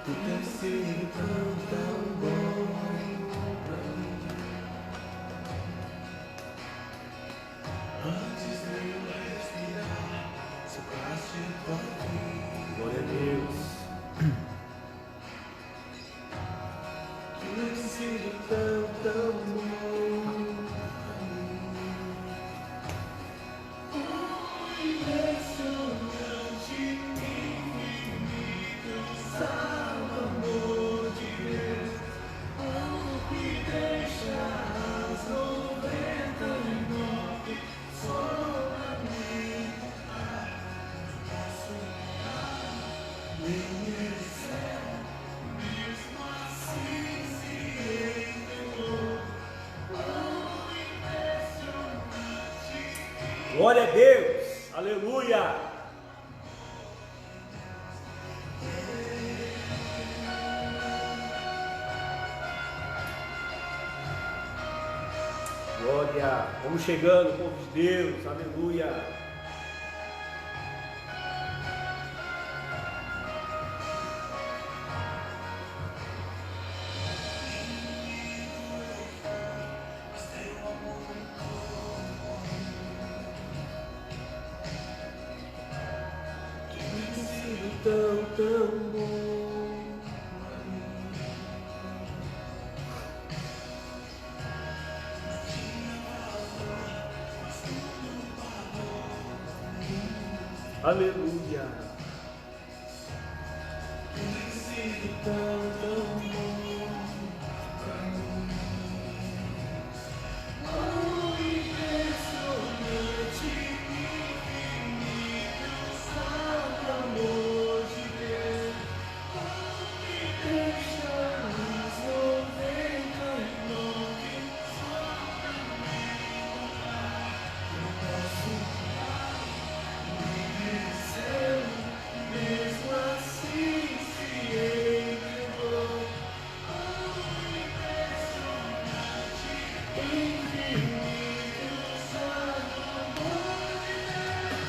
Tu tens sido tão bom pra mim. Antes de eu respirar, sopraste tua vida. Glória a Deus. Tu tens sido tão bom pra mim. Impressionante, infinito, salvo amor de Deus. Oh, que deixas 99 só pra mim. Nem céu, mesmo assim se entregou. Oh, impressionante. Glória a Deus. Aleluia. Glória. Vamos chegando, povo de Deus. Aleluia. Tão bom pra mim. Aleluia. Tem sido tão bom pra mim. Oh, impressionante, infinito, salvo amor de Deus. Oh, me deixa nos 99 só pra me encontrar. Eu posso céu, mesmo assim se entregou. Oh, impressionante, infinito, salvo amor de Deus.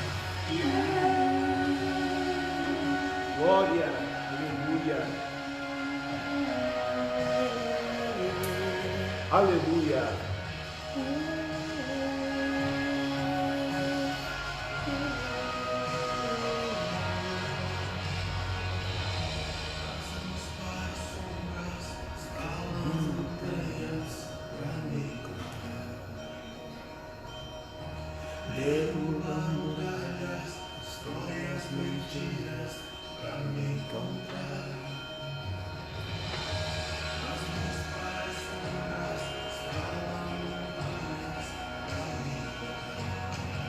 Glória. Aleluia. Aleluia. Derrubando muralhas, histórias, mentiras pra me encontrar. As minhas pais sombras estavam montanhas pra me encontrar. Derrubando muralhas, histórias, mentiras pra me encontrar. As minhas pais sombras estavam montanhas pra me encontrar.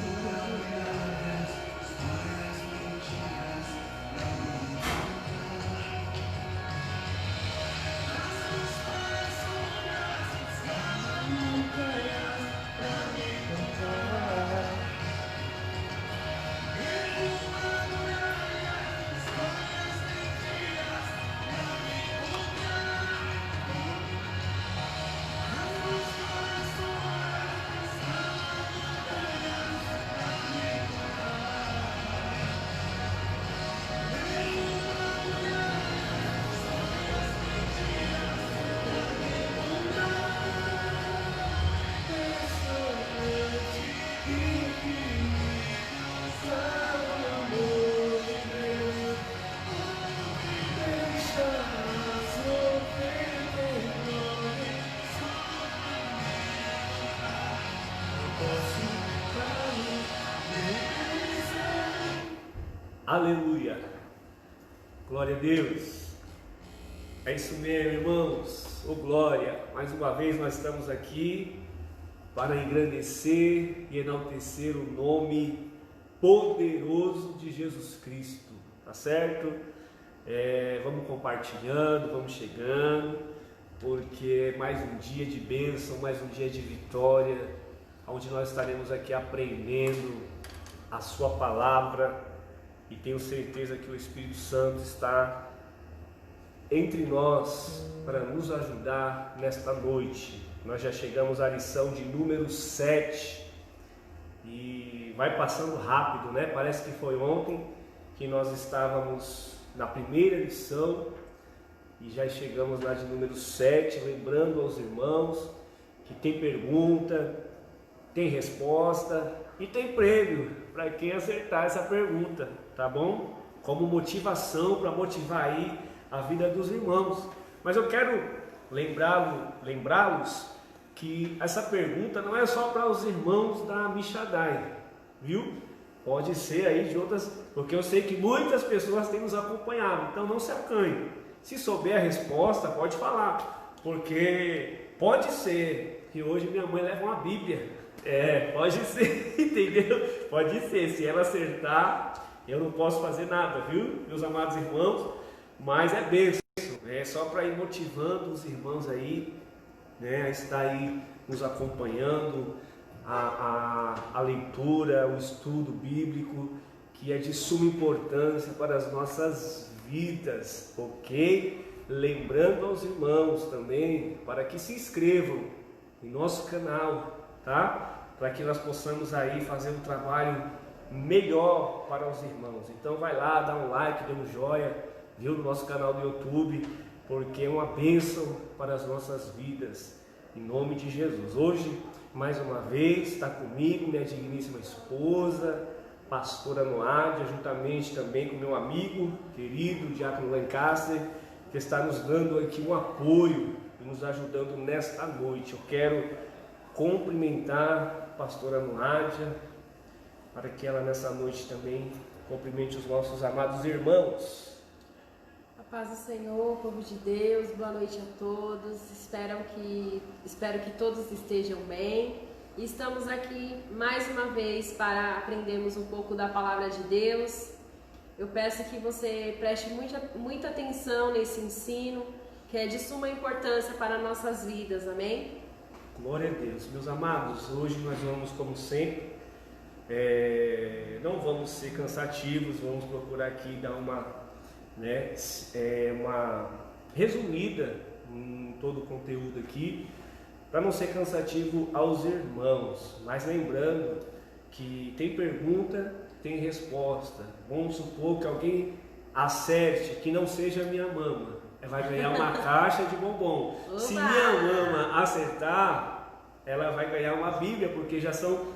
Derrubando muralhas, histórias, mentiras pra me encontrar. As minhas pais sombras estavam montanhas pra me encontrar. Derrubando muralhas, histórias, mentiras pra me encontrar. Impressionante, infinito, salvo amor de Deus. Oh, me deixa nas 99 só pra me encontrar. Eu posso cair nele céu. Aleluia. Glória a Deus. É isso mesmo, irmãos. Ô glória. Mais uma vez nós estamos aqui para engrandecer e enaltecer o nome poderoso de Jesus Cristo. Tá certo? Vamos compartilhando, vamos chegando, porque é mais um dia de bênção, mais um dia de vitória, onde nós estaremos aqui aprendendo a sua palavra, e tenho certeza que o Espírito Santo está entre nós para nos ajudar nesta noite. Nós já chegamos à lição de número 7 e vai passando rápido, né? Parece que foi ontem, que nós estávamos na primeira lição e já chegamos lá de número 7, lembrando aos irmãos que tem pergunta, tem resposta e tem prêmio para quem acertar essa pergunta, tá bom? Como motivação, para motivar aí a vida dos irmãos. Mas eu quero lembrá-los que essa pergunta não é só para os irmãos da Michadai, viu? Pode ser aí de outras, porque eu sei que muitas pessoas têm nos acompanhado, então não se acanhe. Se souber a resposta, pode falar, porque pode ser que hoje minha mãe leve uma Bíblia. Pode ser, entendeu? Pode ser, se ela acertar, eu não posso fazer nada, viu, meus amados irmãos? Mas é bênção, é só para ir motivando os irmãos aí, né, a estar aí nos acompanhando, a leitura, o estudo bíblico, que é de suma importância para as nossas vidas, ok? Lembrando aos irmãos também, para que se inscrevam em nosso canal, tá? Para que nós possamos aí fazer um trabalho melhor para os irmãos. Então vai lá, dá um like, dê um joinha, viu, no nosso canal do YouTube, porque é uma bênção para as nossas vidas, em nome de Jesus. Hoje, mais uma vez, está comigo minha digníssima esposa, pastora Noádia, juntamente também com meu amigo querido, Diácono Lancaster, que está nos dando aqui um apoio e nos ajudando nesta noite. Eu quero cumprimentar a pastora Noádia, para que ela nessa noite também cumprimente os nossos amados irmãos. A paz do Senhor, povo de Deus, boa noite a todos. Espero que todos estejam bem. E estamos aqui mais uma vez para aprendermos um pouco da palavra de Deus. Eu peço que você preste muita atenção nesse ensino, que é de suma importância para nossas vidas, amém? Glória a Deus. Meus amados, hoje nós vamos, como sempre, não vamos ser cansativos, vamos procurar aqui dar uma resumida em todo o conteúdo aqui, para não ser cansativo aos irmãos, mas lembrando que tem pergunta, tem resposta. Vamos supor que alguém acerte, que não seja minha mama, vai ganhar uma caixa de bombom. Oba! Se minha mama acertar, ela vai ganhar uma Bíblia, porque já são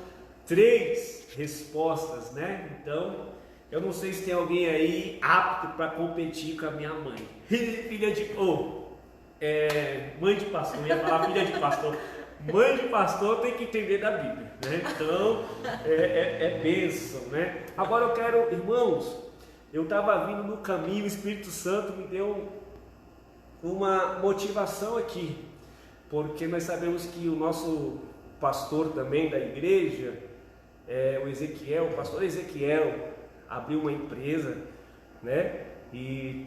3 respostas, né? Então, eu não sei se tem alguém aí apto para competir com a minha mãe. Mãe de pastor, ia falar filha de pastor. Mãe de pastor tem que entender da Bíblia, né? Então, é bênção, né? Agora eu quero, irmãos, eu estava vindo no caminho, o Espírito Santo me deu uma motivação aqui, porque nós sabemos que o nosso pastor também da igreja, o pastor Ezequiel, abriu uma empresa, né? E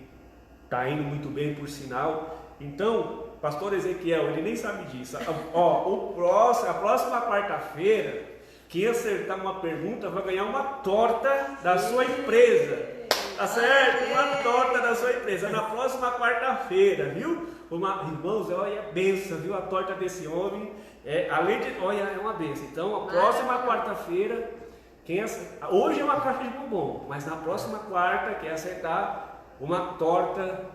está indo muito bem, por sinal. Então, pastor Ezequiel, ele nem sabe disso. A próxima quarta-feira, quem acertar uma pergunta vai ganhar uma torta da sua empresa. Tá certo? Uma torta da sua empresa na próxima quarta-feira, viu? Irmãos, olha a benção, viu? A torta desse homem, além de, olha, é uma benção. Então, a próxima quarta-feira, hoje é uma caixa de bombom, mas na próxima quarta, quem acertar uma torta,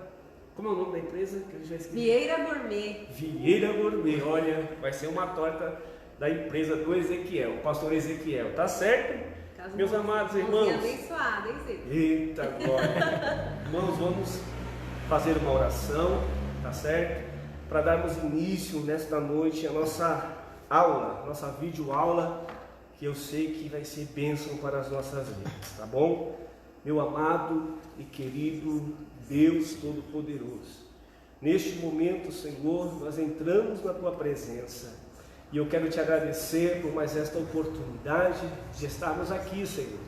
como é o nome da empresa? Que eu já esqueci. Vieira Gourmet. Vieira Gourmet, olha, vai ser uma torta da empresa do Ezequiel, o pastor Ezequiel, tá certo? Meus amados irmãos, abençoado, hein, Zé? eita glória. Irmãos, vamos fazer uma oração, tá certo? Para darmos início nesta noite a nossa aula, nossa videoaula, que eu sei que vai ser bênção para as nossas vidas, tá bom? Meu amado e querido Deus Todo-Poderoso, neste momento, Senhor, nós entramos na Tua presença. E eu quero te agradecer por mais esta oportunidade de estarmos aqui, Senhor,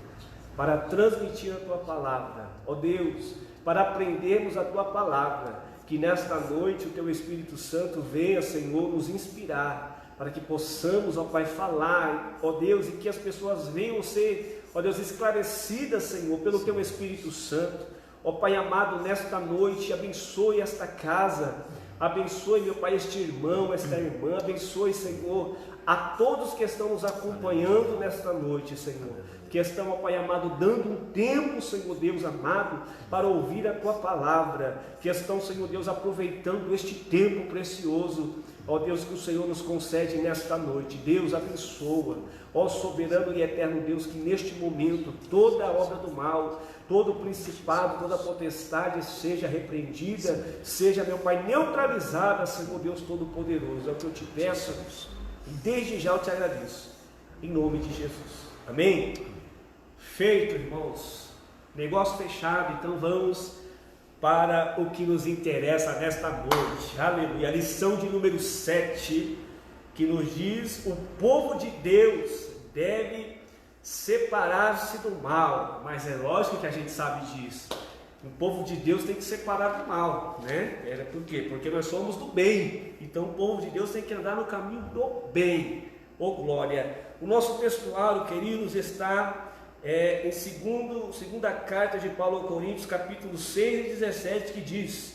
para transmitir a Tua palavra. Ó Deus, para aprendermos a Tua palavra, que nesta noite o Teu Espírito Santo venha, Senhor, nos inspirar, para que possamos, ó Pai, falar, ó Deus, e que as pessoas venham ser, ó Deus, esclarecidas, Senhor, pelo Teu Espírito Santo. Ó Pai amado, nesta noite, abençoe esta casa. Abençoe, meu Pai, este irmão, esta irmã. Abençoe, Senhor, a todos que estão nos acompanhando nesta noite, Senhor. que estão, ó Pai amado, dando um tempo, Senhor Deus amado, para ouvir a Tua palavra, que estão, Senhor Deus, aproveitando este tempo precioso, ó Deus, que o Senhor nos concede nesta noite. Deus abençoa, ó soberano e eterno Deus, que neste momento toda a obra do mal, todo o principado, toda a potestade seja repreendida, seja, meu Pai, neutralizada, Senhor Deus Todo-Poderoso. É o que eu te peço e desde já eu te agradeço, em nome de Jesus. Amém? Feito, irmãos, negócio fechado. Então vamos para o que nos interessa nesta noite. Aleluia. A lição de número 7, que nos diz: o povo de Deus deve separar-se do mal. Mas é lógico que a gente sabe disso. O povo de Deus tem que separar do mal, né? Por quê? Porque nós somos do bem. Então o povo de Deus tem que andar no caminho do bem. Oh glória! O nosso textuário, queridos, está em segunda carta de Paulo aos Coríntios, capítulo 6 e 17, que diz: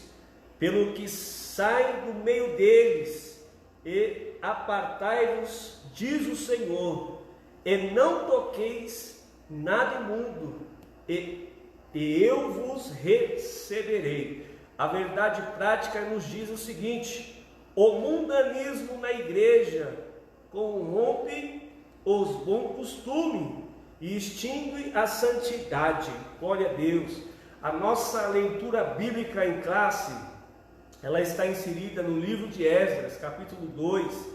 pelo que sai do meio deles e apartai-vos, diz o Senhor, e não toqueis nada imundo, e eu vos receberei. A verdade prática nos diz o seguinte: o mundanismo na igreja corrompe os bons costumes e extingue a santidade. Glória a Deus. A nossa leitura bíblica em classe, ela está inserida no livro de Esdras, capítulo 2,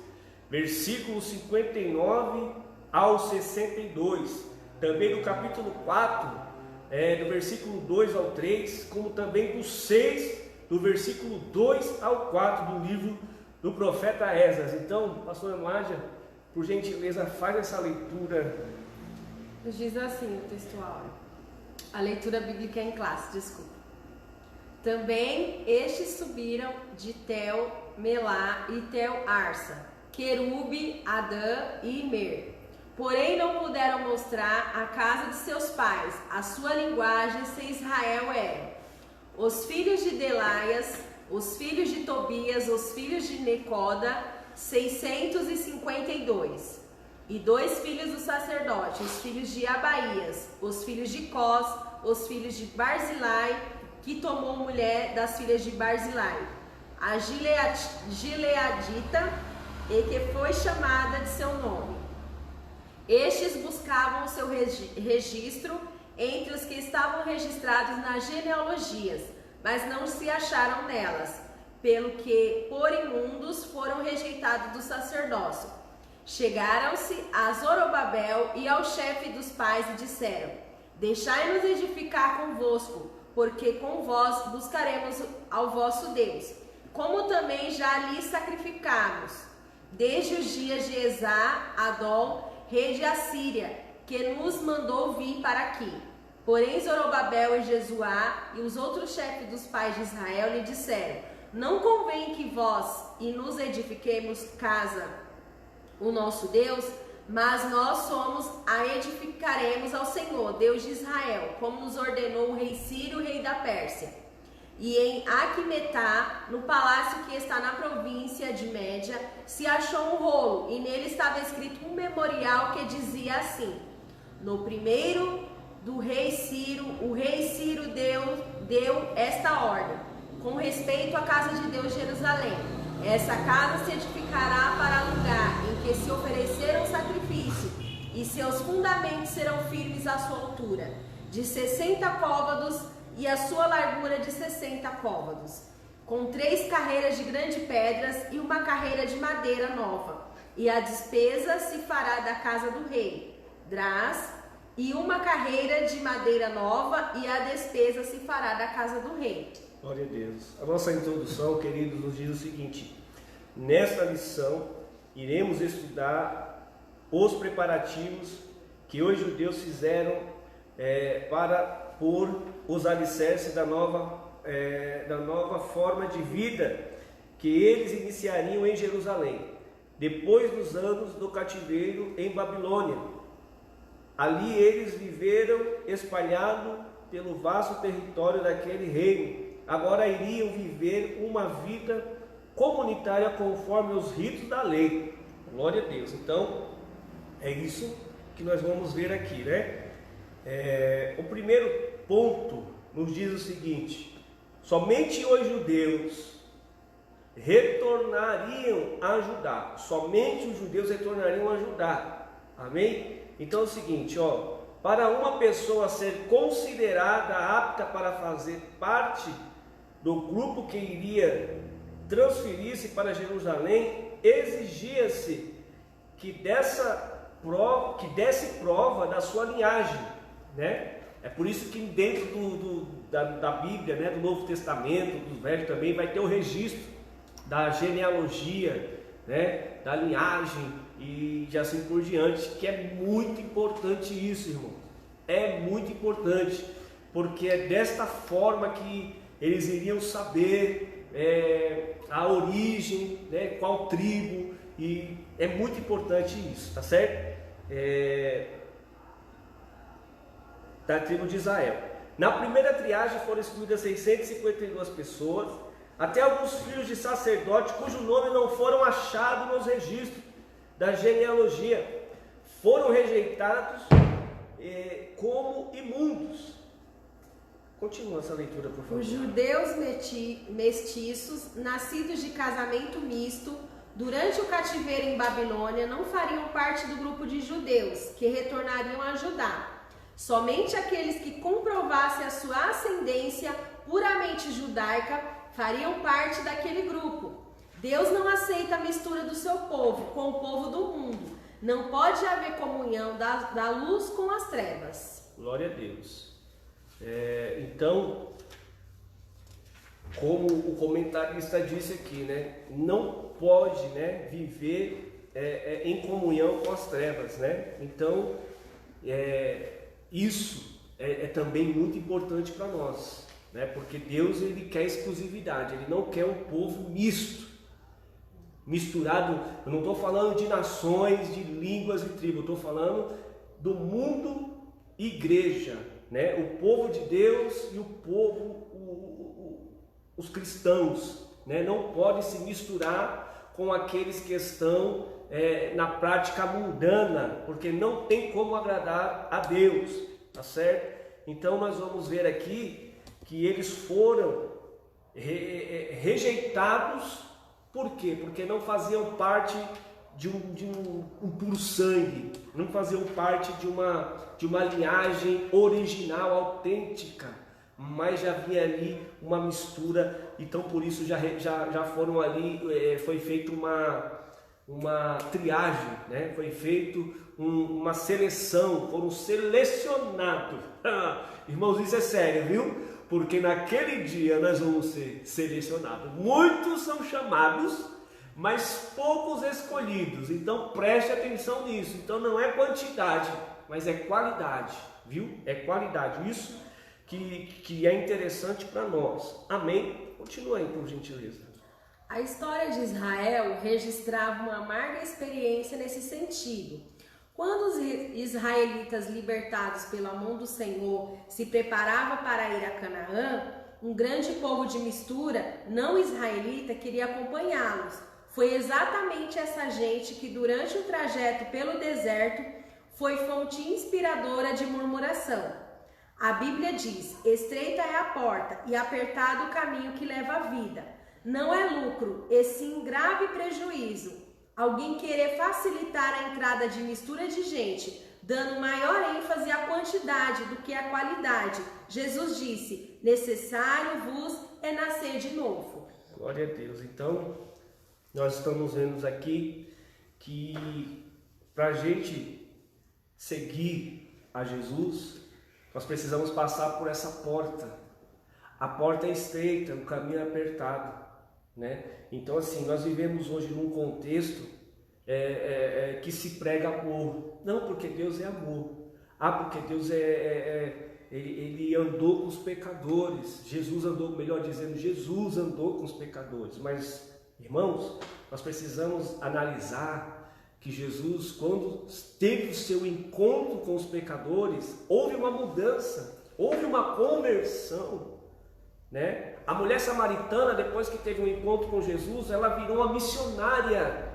versículos 59 ao 62, também do capítulo 4, do versículo 2 ao 3, como também do 6, do versículo 2 ao 4 do livro do profeta Esdras. Então, pastora Nádia, por gentileza, faz essa leitura. Nos diz assim o textual, a leitura bíblica em classe, desculpa. Também estes subiram de Tel Melá e Tel Arsa, Querube, Adã e Imer. Porém não puderam mostrar a casa de seus pais, a sua linguagem sem Israel era. Os filhos de Delaias, os filhos de Tobias, os filhos de Necoda, 652. E 2 filhos do sacerdote, os filhos de Abaías, os filhos de Cós, os filhos de Barzilai, que tomou mulher das filhas de Barzilai, a Gileadita, e que foi chamada de seu nome. Estes buscavam o seu registro entre os que estavam registrados nas genealogias, mas não se acharam nelas, pelo que por imundos foram rejeitados do sacerdócio. Chegaram-se a Zorobabel e ao chefe dos pais e disseram: deixai-nos edificar convosco, porque com vós buscaremos ao vosso Deus, como também já lhe sacrificamos, desde os dias de Esar-Adol, rei de Assíria, que nos mandou vir para aqui. Porém Zorobabel e Jesuá e os outros chefes dos pais de Israel lhe disseram: não convém que vós e nos edifiquemos casa o nosso Deus, mas nós a edificaremos ao Senhor, Deus de Israel, como nos ordenou o rei Ciro, rei da Pérsia. E em Aquemetá, no palácio que está na província de Média, se achou um rolo, e nele estava escrito um memorial que dizia assim: no primeiro do rei Ciro, o rei Ciro deu esta ordem, com respeito à casa de Deus de Jerusalém: essa casa se edificará para lugar em que se ofereceram sacrifício, e seus fundamentos serão firmes à sua altura, de 60 côvados, e a sua largura de 60 côvados, com 3 carreiras de grandes pedras e uma carreira de madeira nova. E a despesa se fará da casa do rei, Drás, e uma carreira de madeira nova, e a despesa se fará da casa do rei. Glória a Deus. A nossa introdução, queridos, nos diz o seguinte: nesta lição iremos estudar os preparativos que os judeus fizeram para pôr os alicerces da nova forma de vida que eles iniciariam em Jerusalém, depois dos anos do cativeiro em Babilônia. Ali eles viveram espalhados pelo vasto território daquele reino. Agora iriam viver uma vida comunitária conforme os ritos da lei. Glória a Deus. Então, é isso que nós vamos ver aqui, né? O primeiro ponto nos diz o seguinte: somente os judeus retornariam a Judá. Somente os judeus retornariam a Judá. Amém? Então é o seguinte, para uma pessoa ser considerada apta para fazer parte do grupo que iria transferir-se para Jerusalém, exigia-se que desse prova da sua linhagem, né? É por isso que dentro da Bíblia, né, do Novo Testamento, do Velho também, vai ter o registro da genealogia, né, da linhagem e assim por diante, que é muito importante isso, irmão. É muito importante, porque é desta forma que eles iriam saber a origem, né, qual tribo, e é muito importante isso, tá certo? Da tribo de Israel. Na primeira triagem foram excluídas 652 pessoas, até alguns filhos de sacerdote cujo nome não foram achados nos registros da genealogia, foram rejeitados como imundos. Continua essa leitura, por favor. Os judeus mestiços, nascidos de casamento misto, durante o cativeiro em Babilônia, não fariam parte do grupo de judeus que retornariam a Judá. Somente aqueles que comprovassem a sua ascendência puramente judaica fariam parte daquele grupo. Deus não aceita a mistura do seu povo com o povo do mundo. Não pode haver comunhão da luz com as trevas. Glória a Deus. Então, como o comentarista disse aqui, né, não pode, né, viver em comunhão com as trevas, né? Então, isso é também muito importante para nós, né? Porque Deus, ele quer exclusividade, ele não quer um povo misturado. Eu não estou falando de nações, de línguas e tribos, eu estou falando do mundo igreja, né? O povo de Deus e o povo, os cristãos, né? Não pode se misturar com aqueles que estão na prática mundana, porque não tem como agradar a Deus, tá certo? Então nós vamos ver aqui que eles foram rejeitados. Por quê? Porque não faziam parte de um puro sangue, não faziam parte de uma linhagem original, autêntica, mas já havia ali uma mistura. Então por isso já foram ali, foi feita uma triagem, né? Foi feito uma seleção, foram selecionados. Irmãos, isso é sério, viu? Porque naquele dia nós vamos ser selecionados. Muitos são chamados, mas poucos escolhidos. Então preste atenção nisso. Então não é quantidade, mas é qualidade, viu? É qualidade. Isso que é interessante para nós. Amém? Continua aí, por gentileza. A história de Israel registrava uma amarga experiência nesse sentido. Quando os israelitas libertados pela mão do Senhor se preparavam para ir a Canaã, um grande povo de mistura não israelita queria acompanhá-los. Foi exatamente essa gente que durante o trajeto pelo deserto foi fonte inspiradora de murmuração. A Bíblia diz: estreita é a porta e apertado o caminho que leva à vida. Não é lucro, e sim grave prejuízo alguém querer facilitar a entrada de mistura de gente, dando maior ênfase à quantidade do que à qualidade. Jesus disse: necessário vos é nascer de novo. Glória a Deus. Então, nós estamos vendo aqui que para a gente seguir a Jesus, nós precisamos passar por essa porta. A porta é estreita, o caminho é apertado, né? Então, assim, nós vivemos hoje num contexto que se prega amor. Não, porque Deus é amor. Porque Deus ele andou com os pecadores. Jesus andou, melhor dizendo, Jesus andou com os pecadores. Mas, irmãos, nós precisamos analisar que Jesus, quando teve o seu encontro com os pecadores, houve uma mudança, houve uma conversão, né? A mulher samaritana, depois que teve um encontro com Jesus, ela virou uma missionária.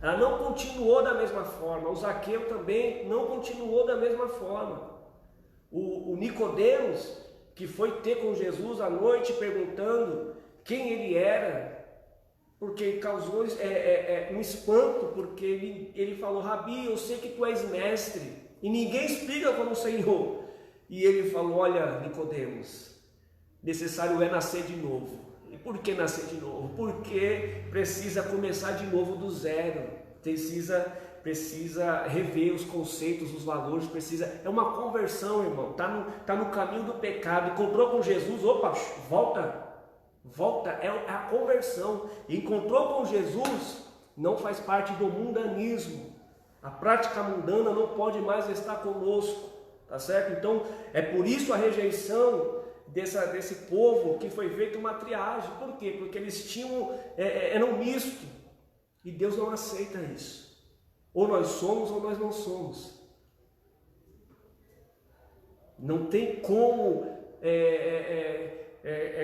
Ela não continuou da mesma forma. O Zaqueu também não continuou da mesma forma. O Nicodemos, que foi ter com Jesus à noite perguntando quem ele era, porque causou um espanto, porque ele falou: Rabi, eu sei que tu és mestre, e ninguém explica como o Senhor. E ele falou: olha, Nicodemos, necessário é nascer de novo. E por que nascer de novo? Porque precisa começar de novo do zero, precisa rever os conceitos, os valores, é uma conversão, irmão. Tá no caminho do pecado, encontrou com Jesus, opa, volta, é a conversão. Encontrou com Jesus, não faz parte do mundanismo. A prática mundana não pode mais estar conosco, tá certo? Então é por isso a rejeição desse povo, que foi feita uma triagem. Por quê? Porque eles eram misto, e Deus não aceita isso. Ou nós somos ou nós não somos. Não tem como,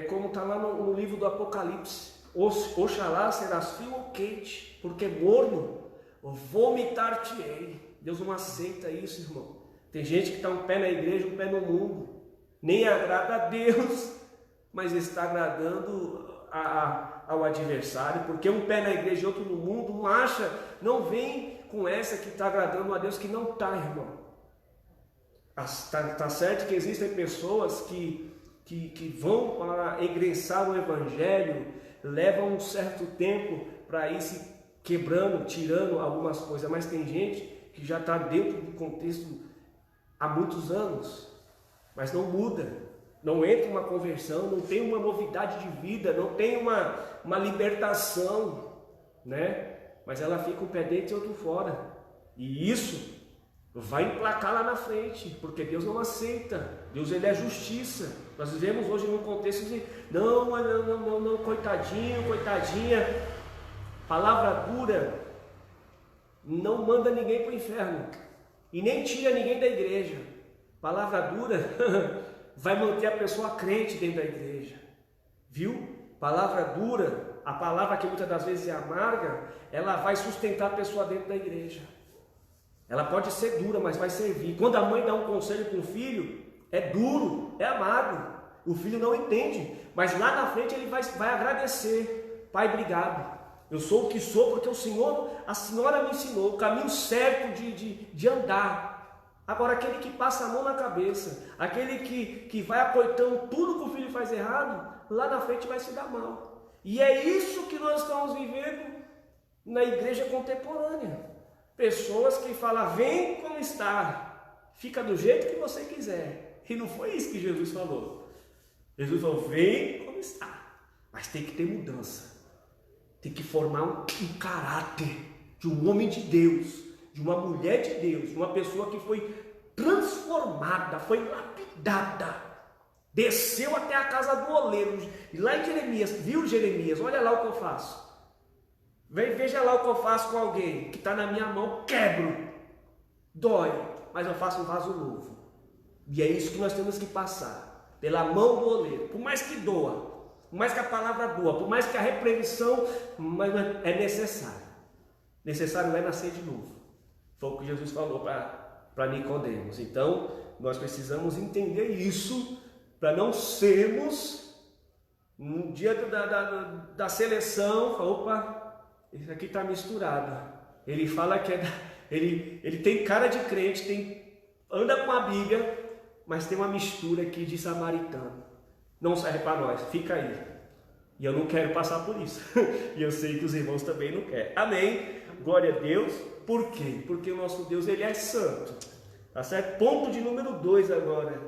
como está lá no livro do Apocalipse: Oxalá serás frio ou quente, porque morno vomitar-te-ei. Deus não aceita isso, irmão. Tem gente que está um pé na igreja, um pé no mundo, nem agrada a Deus, mas está agradando ao adversário, porque um pé na igreja e outro no mundo, não vem com essa que está agradando a Deus, que não está, irmão. Tá certo que existem pessoas que vão para engressar o evangelho, levam um certo tempo para ir se quebrando, tirando algumas coisas, mas tem gente que já está dentro do contexto há muitos anos, mas não muda, não entra uma conversão, não tem uma novidade de vida, não tem uma libertação, né? Mas ela fica um pé dentro e outro fora, e isso vai emplacar lá na frente, porque Deus não aceita. Deus, ele é justiça. Nós vivemos hoje num contexto de não, coitadinho, coitadinha. Palavra dura não manda ninguém para o inferno e nem tira ninguém da igreja. Palavra dura vai manter a pessoa crente dentro da igreja, viu? Palavra dura, a palavra que muitas das vezes é amarga, ela vai sustentar a pessoa dentro da igreja. Ela pode ser dura, mas vai servir. Quando a mãe dá um conselho para o filho, é duro, é amargo, o filho não entende, mas lá na frente ele vai agradecer: pai, obrigado, eu sou o que sou porque a senhora me ensinou o caminho certo de andar. Agora, aquele que passa a mão na cabeça, aquele que vai acoitando tudo que o filho faz errado, lá na frente vai se dar mal. E é isso que nós estamos vivendo na igreja contemporânea. Pessoas que falam: vem como está, fica do jeito que você quiser. E não foi isso que Jesus falou. Jesus falou: vem como está, mas tem que ter mudança. Tem que formar um caráter de um homem de Deus, de uma mulher de Deus, de uma pessoa que foi transformada, foi lapidada, desceu até a casa do oleiro. E lá em Jeremias, viu Jeremias? Olha lá o que eu faço. Veja lá o que eu faço com alguém que está na minha mão, quebro, dói, mas eu faço um vaso novo. E é isso que nós temos que passar, pela mão do oleiro. Por mais que doa, por mais que a palavra doa, por mais que a repreensão, mas é necessário. Necessário é nascer de novo. Foi o que Jesus falou para Nicodemos. Então, nós precisamos entender isso, para não sermos, no dia da seleção, opa, isso aqui está misturado. Ele fala que ele tem cara de crente, anda com a Bíblia, mas tem uma mistura aqui de samaritano. Não serve para nós, fica aí. E eu não quero passar por isso. E eu sei que os irmãos também não querem. Amém? Glória a Deus. Por quê? Porque o nosso Deus, ele é santo. Tá certo? Ponto de número 2 agora.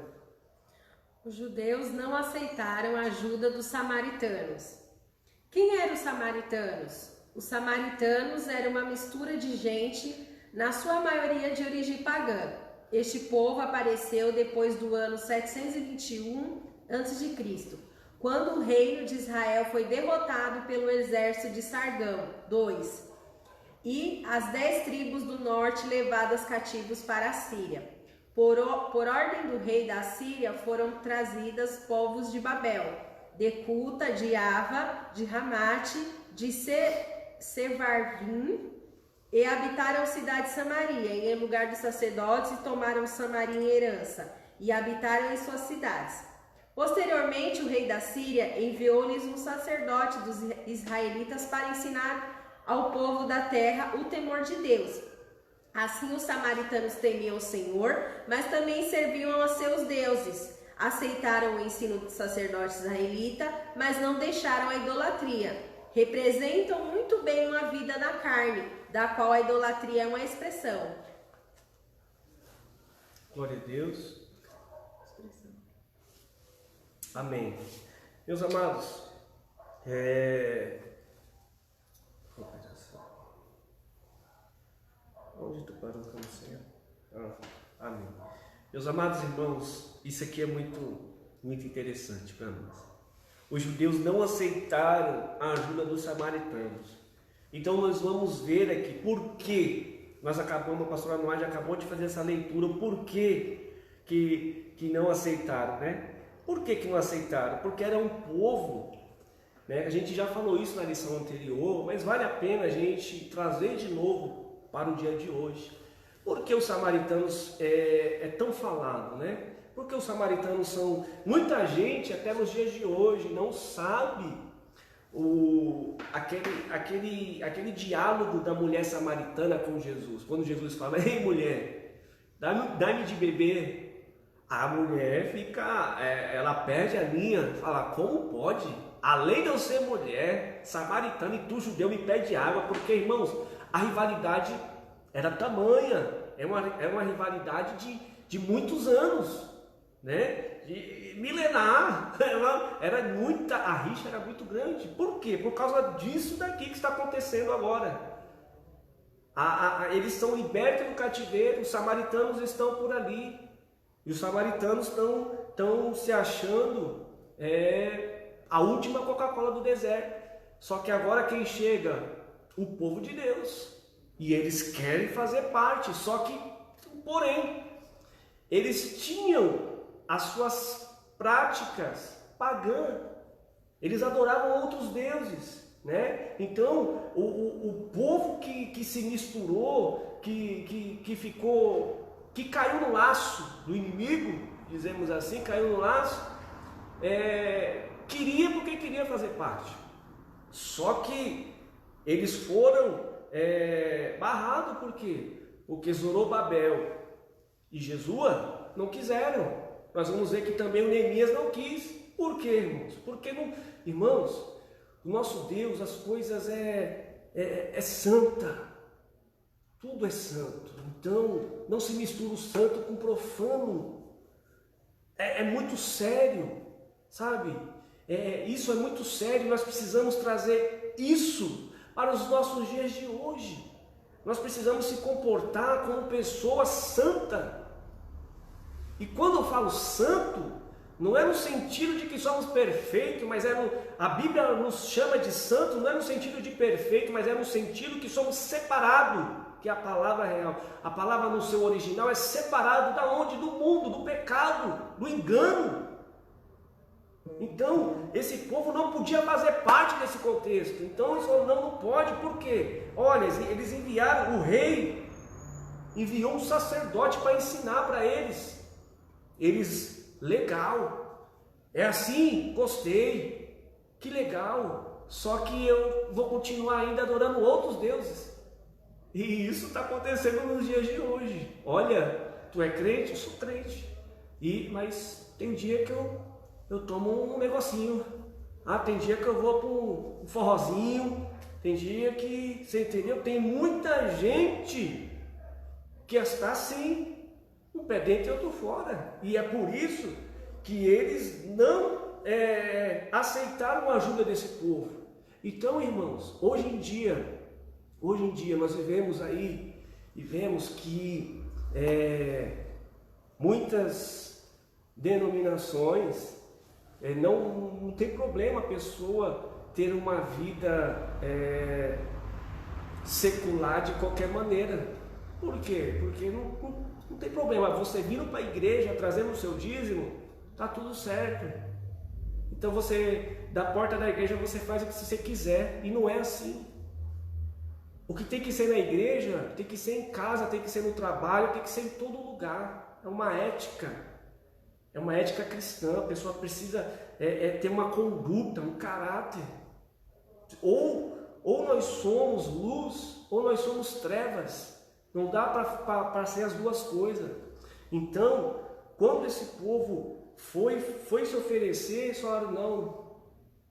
Os judeus não aceitaram a ajuda dos samaritanos. Quem eram os samaritanos? Os samaritanos eram uma mistura de gente, na sua maioria de origem pagã. Este povo apareceu depois do ano 721 a.C., quando o reino de Israel foi derrotado pelo exército de Sargão II e as 10 tribos do norte levadas cativos para a Síria. Por ordem do rei da Síria foram trazidas povos de Babel, de Cuta, de Ava, de Ramate, de Sevarvim, e habitaram a cidade de Samaria, em lugar dos sacerdotes, e tomaram Samaria em herança. e habitaram em suas cidades. Posteriormente, o rei da Síria enviou-lhes um sacerdote dos israelitas para ensinar ao povo da terra o temor de Deus. Assim, os samaritanos temiam o Senhor, mas também serviam a seus deuses. Aceitaram o ensino do sacerdote israelita, mas não deixaram a idolatria. Representam muito bem uma vida na carne, da qual a idolatria é uma expressão. Glória a Deus. Amém. Meus amados, onde tu parou com você? Amém. Meus amados irmãos, isso aqui é muito interessante para nós. Os judeus não aceitaram a ajuda dos samaritanos. Então nós vamos ver aqui por que a pastora Noah já acabou de fazer essa leitura, por que não aceitaram, né? Por que não aceitaram? Porque era um povo, né? A gente já falou isso na lição anterior, mas vale a pena a gente trazer de novo para o dia de hoje. Por que os samaritanos é tão falado, né? Porque os samaritanos são... Muita gente, até nos dias de hoje, não sabe aquele diálogo da mulher samaritana com Jesus. Quando Jesus fala, ei mulher, dá-me de beber. A mulher ela perde a linha, fala, como pode? Além de eu ser mulher, samaritana, e tu judeu me pede água, porque irmãos, a rivalidade era tamanha, é uma rivalidade de muitos anos, né? De milenar, a rixa era muito grande. Por quê? Por causa disso daqui que está acontecendo agora. Eles são libertos do cativeiro, os samaritanos estão por ali, e os samaritanos estão se achando a última Coca-Cola do deserto. Só que agora quem chega? O povo de Deus. E eles querem fazer parte, só que, porém, eles tinham as suas práticas pagãs, eles adoravam outros deuses, né? Então, o povo que se misturou, que caiu no laço do inimigo, dizemos assim, caiu no laço, queria fazer parte, só que eles foram barrados. Por quê? Porque Zorobabel e Jesua não quiseram. Nós vamos ver que também o Neemias não quis. Por quê, irmãos? Porque não, irmãos, o nosso Deus, as coisas é santa, tudo é santo. Então não se mistura o santo com o profano. É muito sério, sabe? Isso é muito sério. Nós precisamos trazer isso para os nossos dias de hoje. Nós precisamos se comportar como pessoa santa. E quando eu falo santo, não é no sentido de que somos perfeitos, mas a Bíblia nos chama de santo, não é no sentido de perfeito, mas é no sentido que somos separados, que é a palavra real. A palavra no seu original é separado da onde? Do mundo, do pecado, do engano. Então, esse povo não podia fazer parte desse contexto. Então, eles falaram, não pode, por quê? Olha, eles enviaram, o rei enviou um sacerdote para ensinar para eles. Eles, legal, é assim, gostei, que legal, só que eu vou continuar ainda adorando outros deuses. E isso está acontecendo nos dias de hoje. Olha, tu é crente? Eu sou crente. Mas tem dia que eu tomo um negocinho. Tem dia que eu vou para um forrozinho. Tem dia que, você entendeu? Tem muita gente que está assim, um pé dentro e outro fora. E é por isso que eles não aceitaram a ajuda desse povo. Então, irmãos, hoje em dia nós vivemos aí e vemos que muitas denominações não tem problema a pessoa ter uma vida secular de qualquer maneira. Por quê? Porque não tem problema. Você vindo para a igreja trazendo o seu dízimo, tá tudo certo. Então você, da porta da igreja, você faz o que você quiser. E não é assim. O que tem que ser na igreja, tem que ser em casa, tem que ser no trabalho, tem que ser em todo lugar. É uma ética. É uma ética cristã, a pessoa precisa ter uma conduta, um caráter. Ou nós somos luz, ou nós somos trevas. Não dá para ser as duas coisas. Então, quando esse povo foi se oferecer, eles falaram,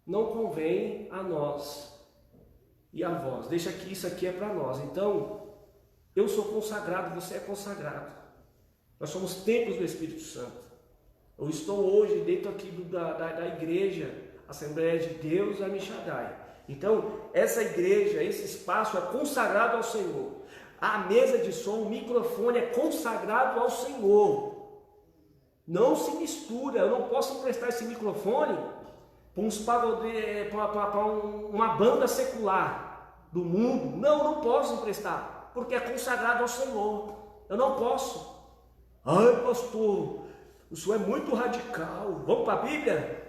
não convém a nós e a vós. Deixa que isso aqui é para nós. Então, eu sou consagrado, você é consagrado. Nós somos templos do Espírito Santo. Eu estou hoje dentro aqui da igreja, Assembleia de Deus, Amish Shaddai. Então, essa igreja, esse espaço é consagrado ao Senhor. A mesa de som, o microfone é consagrado ao Senhor. Não se mistura. Eu não posso emprestar esse microfone para uma banda secular do mundo. Não posso emprestar, porque é consagrado ao Senhor. Eu não posso. Ai, pastor, o senhor é muito radical. Vamos para a Bíblia?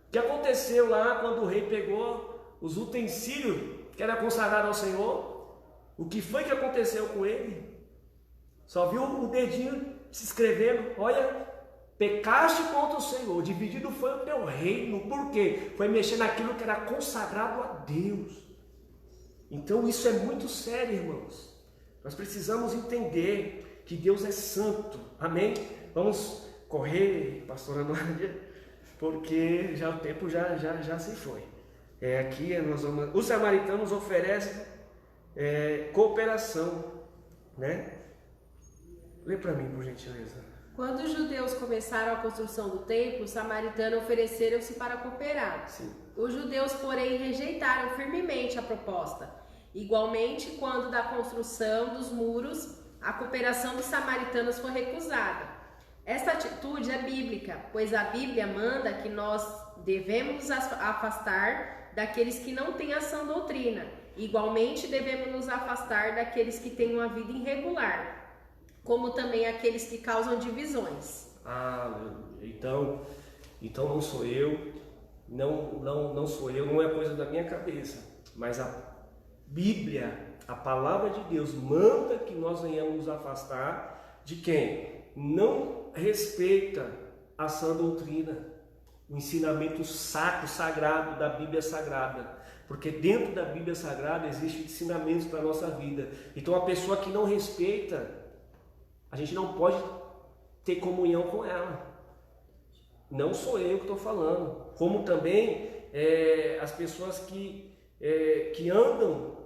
O que aconteceu lá quando o rei pegou os utensílios que era consagrado ao Senhor? O que foi que aconteceu com ele? Só viu o dedinho se escrevendo, olha, pecaste contra o Senhor, dividido foi o teu reino. Por quê? Foi mexer naquilo que era consagrado a Deus. Então isso é muito sério, irmãos. Nós precisamos entender que Deus é santo. Amém? Vamos correr, pastora Nádia, porque já o tempo já se foi. Aqui os samaritanos oferecem cooperação, né? Lê para mim, por gentileza. Quando os judeus começaram a construção do templo, os samaritanos ofereceram-se para cooperar. Sim. Os judeus, porém, rejeitaram firmemente a proposta. Igualmente, quando da construção dos muros, a cooperação dos samaritanos foi recusada. Esta atitude é bíblica, pois a Bíblia manda que nós devemos nos afastar daqueles que não têm a sã doutrina. Igualmente, devemos nos afastar daqueles que têm uma vida irregular, como também aqueles que causam divisões. Então não sou eu, não sou eu, não é coisa da minha cabeça, mas a Bíblia, a palavra de Deus manda que nós venhamos nos afastar de quem não respeita a sã doutrina, o ensinamento sagrado da Bíblia Sagrada. Porque dentro da Bíblia Sagrada existem ensinamentos para a nossa vida. Então a pessoa que não respeita, a gente não pode ter comunhão com ela. Não sou eu que estou falando. Como também as pessoas que andam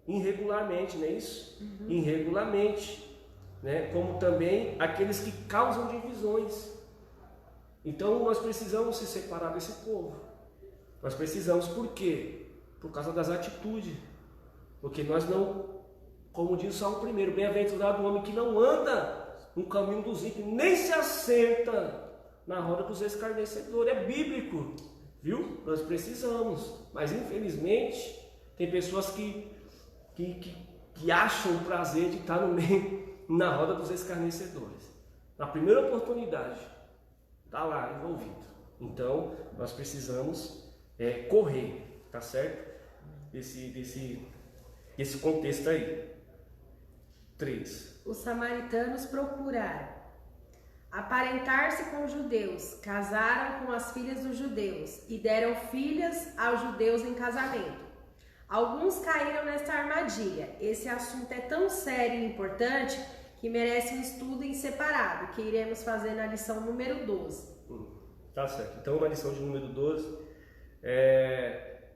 irregularmente, não é isso? Uhum. Irregularmente. Né? Como também aqueles que causam divisões. Então nós precisamos se separar desse povo. Nós precisamos, por quê? Por causa das atitudes. Porque nós não, como diz o Salmo 1, bem-aventurado o homem que não anda no caminho dos ímpios, nem se assenta na roda dos escarnecedores. É bíblico, viu? Nós precisamos. Mas infelizmente tem pessoas que acham o prazer de estar no meio, na roda dos escarnecedores. Na primeira oportunidade, está lá envolvido. Então nós precisamos correr, tá certo? Desse contexto aí. 3. Os samaritanos procuraram aparentar-se com os judeus, casaram com as filhas dos judeus e deram filhas aos judeus em casamento. Alguns caíram nesta armadilha. Esse assunto é tão sério e importante que merece um estudo em separado, que iremos fazer na lição número 12. Tá certo. Então, na lição de número 12,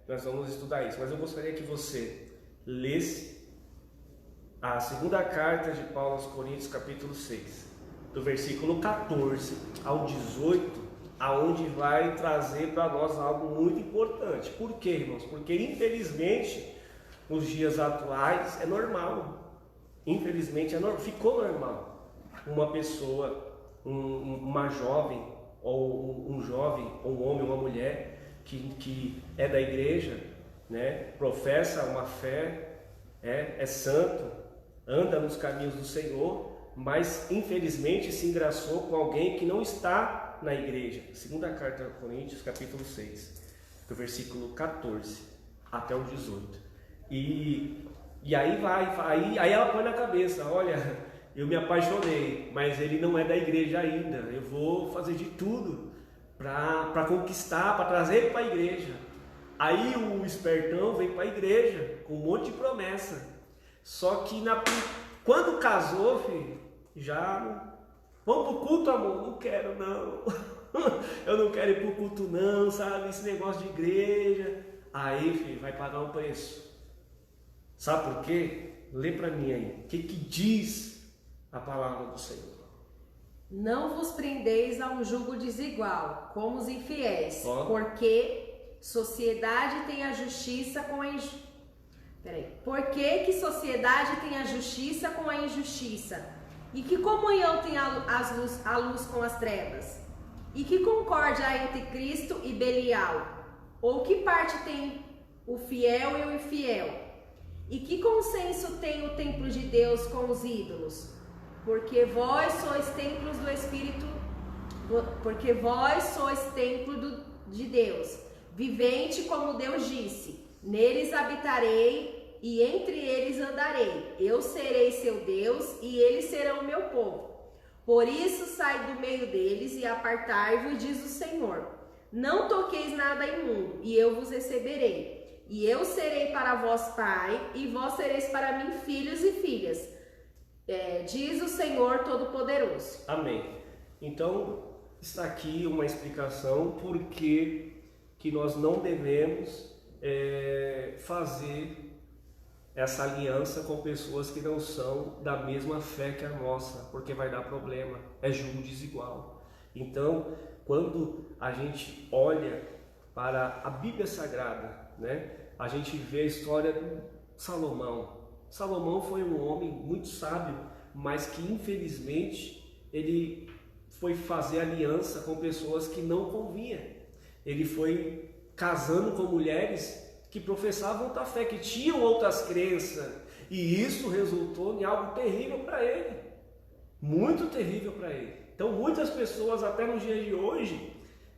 nós vamos estudar isso. Mas eu gostaria que você lesse a segunda carta de Paulo aos Coríntios, capítulo 6, do versículo 14 ao 18, aonde vai trazer para nós algo muito importante. Por quê, irmãos? Porque infelizmente nos dias atuais é normal. Infelizmente ficou normal uma pessoa, uma jovem ou um jovem, ou um homem, uma mulher que é da igreja, né? Professa uma fé, é santo, anda nos caminhos do Senhor, mas infelizmente se engraçou com alguém que não está na igreja. Segunda carta aos Coríntios, capítulo 6, do versículo 14 até o 18. E aí ela põe na cabeça, olha, eu me apaixonei, mas ele não é da igreja ainda. Eu vou fazer de tudo para conquistar, para trazer ele para a igreja. Aí o espertão vem para a igreja com um monte de promessa. Só que quando casou, filho, já vamos pro culto, amor? Não quero não. Eu não quero ir pro culto não, sabe? Esse negócio de igreja. Aí, filho, vai pagar um preço. Sabe por quê? Lê para mim aí. O que diz a palavra do Senhor? Não vos prendeis a um jugo desigual, como os infiéis, porque sociedade tem a justiça com a injustiça. Por que sociedade tem a justiça com a injustiça? E que comunhão tem a luz com as trevas? E que concórdia há entre Cristo e Belial? Ou que parte tem o fiel e o infiel? E que consenso tem o templo de Deus com os ídolos? Porque vós sois templos do Espírito, porque vós sois templo de Deus, vivente como Deus disse, neles habitarei e entre eles andarei, eu serei seu Deus e eles serão meu povo. Por isso sai do meio deles e apartai-vos, diz o Senhor. Não toqueis nada imundo, e eu vos receberei. E eu serei para vós pai, e vós sereis para mim filhos e filhas. Diz o Senhor Todo-Poderoso. Amém. Então, está aqui uma explicação por que nós não devemos fazer essa aliança com pessoas que não são da mesma fé que a nossa, porque vai dar problema, é jugo desigual. Então, quando a gente olha para a Bíblia Sagrada, né, a gente vê a história de Salomão. Salomão foi um homem muito sábio, mas que infelizmente ele foi fazer aliança com pessoas que não convinha. Ele foi casando com mulheres que professavam outra fé, que tinham outras crenças, e isso resultou em algo terrível para ele, muito terrível para ele. Então muitas pessoas até nos dias de hoje,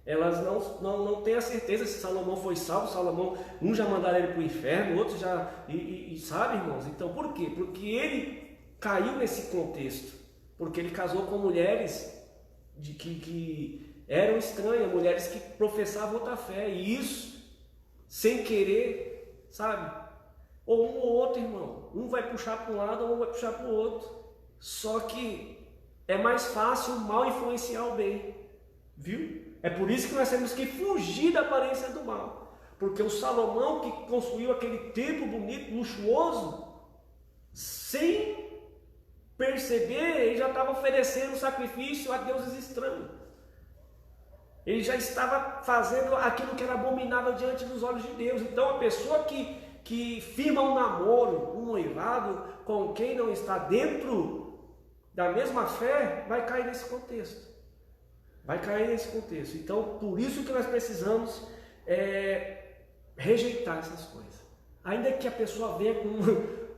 elas não têm a certeza se Salomão foi salvo. Salomão, um já mandaram ele para o inferno, outro já, sabe, irmãos? Então por quê? Porque ele caiu nesse contexto, porque ele casou com mulheres que eram estranhas, mulheres que professavam outra fé, e isso sem querer, sabe? Ou um ou outro, irmão. Um vai puxar para um lado, ou um vai puxar para o outro. Só que é mais fácil o mal influenciar o bem, viu? É por isso que nós temos que fugir da aparência do mal. Porque o Salomão que construiu aquele templo bonito, luxuoso, sem perceber, ele já estava oferecendo sacrifício a deuses estranhos. Ele já estava fazendo aquilo que era abominável diante dos olhos de Deus. Então a pessoa que firma um namoro, um noivado com quem não está dentro da mesma fé, vai cair nesse contexto. Vai cair nesse contexto. Então por isso que nós precisamos rejeitar essas coisas. Ainda que a pessoa venha com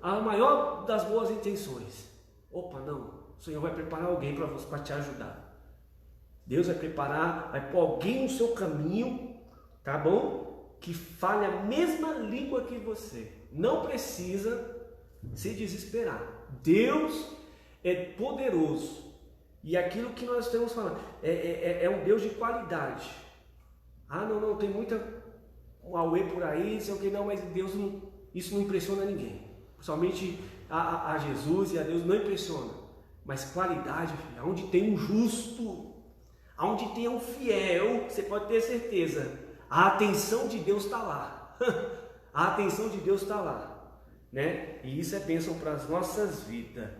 a maior das boas intenções. Opa, não, o Senhor vai preparar alguém para te ajudar. Deus vai preparar, vai pôr alguém no seu caminho, tá bom? Que fale a mesma língua que você. Não precisa se desesperar. Deus é poderoso. E aquilo que nós estamos falando é um Deus de qualidade. Ah, não, tem muita auê por aí, sei o que não, mas Deus isso não impressiona ninguém. Somente a Jesus e a Deus não impressiona. Mas qualidade, filho, onde tem um justo, onde tem um fiel, você pode ter certeza, a atenção de Deus está lá. A atenção de Deus está lá, né? E isso é bênção para as nossas vidas.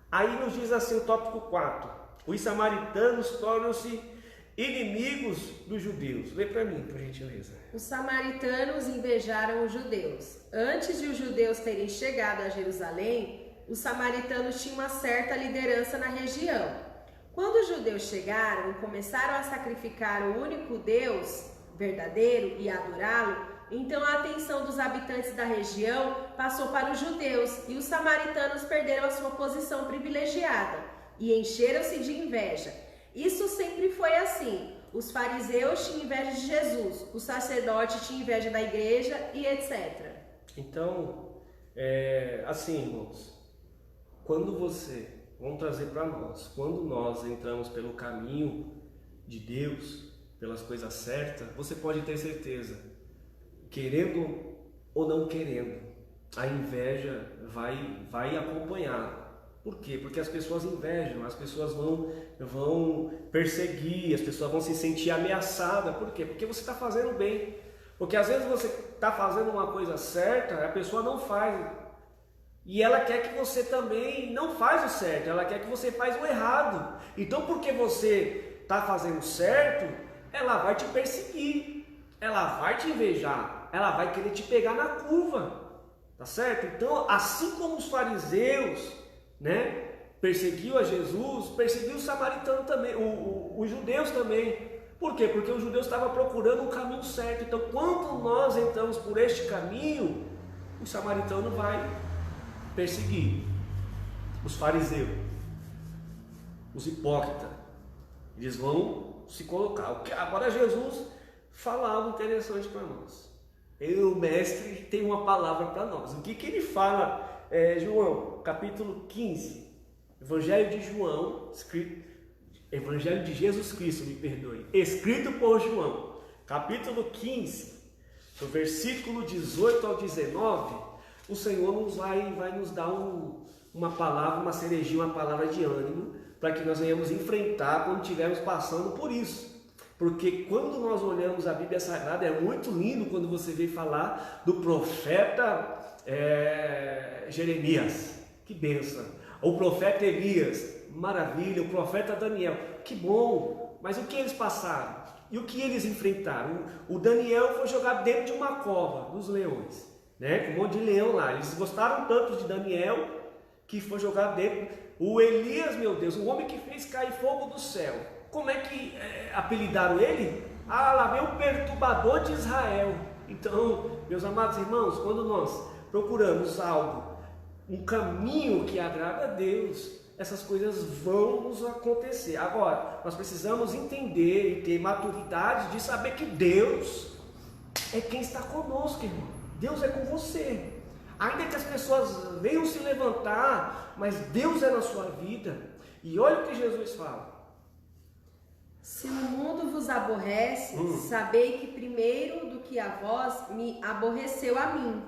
Aí nos diz assim o tópico 4: os samaritanos tornam-se inimigos dos judeus. Lê para mim, por gentileza. Os samaritanos invejaram os judeus. Antes de os judeus terem chegado a Jerusalém, os samaritanos tinham uma certa liderança na região. Quando os judeus chegaram e começaram a sacrificar o único Deus verdadeiro e adorá-lo, então a atenção dos habitantes da região passou para os judeus e os samaritanos perderam a sua posição privilegiada e encheram-se de inveja. Isso sempre foi assim. Os fariseus tinham inveja de Jesus, o sacerdote tinha inveja da igreja e etc. Então, assim, irmãos, quando você, vamos trazer para nós. Quando nós entramos pelo caminho de Deus, pelas coisas certas, você pode ter certeza, querendo ou não querendo, a inveja vai acompanhar. Por quê? Porque as pessoas invejam, as pessoas vão perseguir, as pessoas vão se sentir ameaçadas. Por quê? Porque você está fazendo bem. Porque às vezes você está fazendo uma coisa certa, a pessoa não faz. E ela quer que você também não faz o certo, ela quer que você faz o errado. Então, porque você está fazendo certo, ela vai te perseguir, ela vai te invejar, ela vai querer te pegar na curva. Tá certo? Então, assim como os fariseus, né, perseguiu a Jesus, perseguiu o samaritano também, os judeus também. Por quê? Porque os judeus estavam procurando o caminho certo. Então, quando nós entramos por este caminho, o samaritano vai perseguir os fariseus, os hipócritas. Eles vão se colocar. Agora Jesus fala algo interessante para nós. O mestre tem uma palavra para nós. O que ele fala? João, capítulo 15, Evangelho de João, Evangelho de Jesus Cristo, me perdoe, escrito por João, capítulo 15, do versículo 18 ao 19, o Senhor vai nos dar uma palavra, uma cerejinha, uma palavra de ânimo, para que nós venhamos enfrentar quando estivermos passando por isso. Porque quando nós olhamos a Bíblia Sagrada, é muito lindo quando você vê falar do profeta Jeremias, que bênção, o profeta Elias, maravilha, o profeta Daniel, que bom, mas o que eles passaram? E o que eles enfrentaram? O Daniel foi jogado dentro de uma cova dos leões, né? Com um monte de leão lá, eles gostaram tanto de Daniel, que foi jogado dentro. O Elias, meu Deus, o homem que fez cair fogo do céu, como é que apelidaram ele? Lá vem o perturbador de Israel. Então, meus amados irmãos, quando nós procuramos algo, um caminho que agrada a Deus, essas coisas vão nos acontecer. Agora, nós precisamos entender e ter maturidade de saber que Deus é quem está conosco, irmão. Deus é com você. Ainda que as pessoas venham se levantar, mas Deus é na sua vida. E olha o que Jesus fala. Se o mundo vos aborrece, sabei que primeiro do que a vós me aborreceu a mim.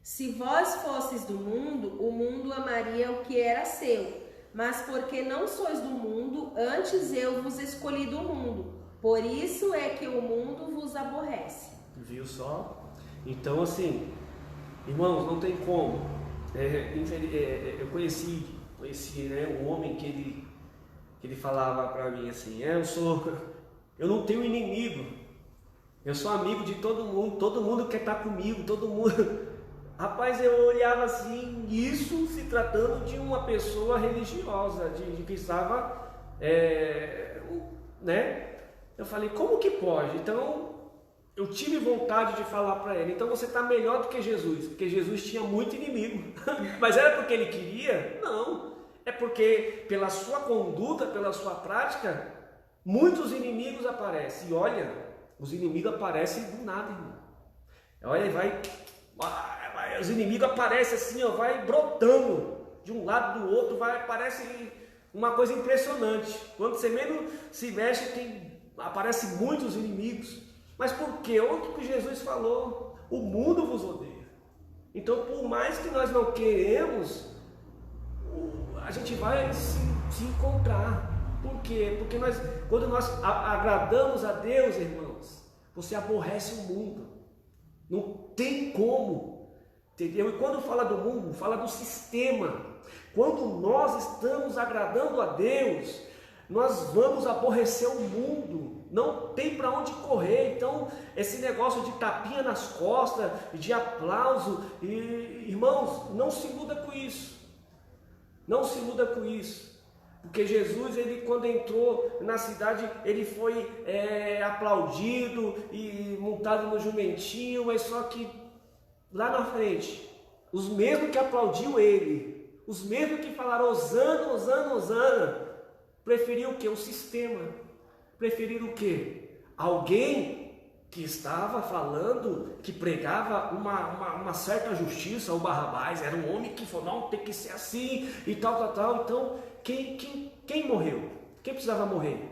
Se vós fosseis do mundo, o mundo amaria o que era seu. Mas porque não sois do mundo, antes eu vos escolhi do mundo. Por isso é que o mundo vos aborrece. Viu só? Então assim, irmãos, não tem como. Eu conheci né, um homem que ele falava para mim assim, eu não tenho inimigo, eu sou amigo de todo mundo quer estar comigo, todo mundo. Rapaz, eu olhava assim, isso se tratando de uma pessoa religiosa, de que estava, né? Eu falei, como que pode? Então, eu tive vontade de falar para ele, então você está melhor do que Jesus, porque Jesus tinha muito inimigo, mas era porque ele queria? Não. É porque pela sua conduta, pela sua prática, muitos inimigos aparecem. E olha, os inimigos aparecem do nada, irmão. Olha, os inimigos aparecem assim, vai brotando de um lado do outro, aparece uma coisa impressionante. Quando você menos se mexe, aparecem muitos inimigos. Mas por quê? Olha o que Jesus falou, o mundo vos odeia. Então, por mais que nós não queremos, a gente vai se encontrar. Por quê? Porque quando nós agradamos a Deus, irmãos, você aborrece o mundo. Não tem como. Entendeu? E quando fala do mundo, fala do sistema. Quando nós estamos agradando a Deus, nós vamos aborrecer o mundo. Não tem para onde correr. Então, esse negócio de tapinha nas costas, de aplauso, irmãos, não se iluda com isso. Não se iluda com isso, porque Jesus, quando entrou na cidade, ele foi aplaudido e montado no jumentinho, mas só que lá na frente, os mesmos que aplaudiu ele, os mesmos que falaram Hosana, Hosana, Hosana, preferiram o quê? O sistema, preferiram o quê? Alguém que estava falando, que pregava uma certa justiça, o Barrabás, era um homem que falou, não, tem que ser assim, e tal. Então, quem morreu? Quem precisava morrer?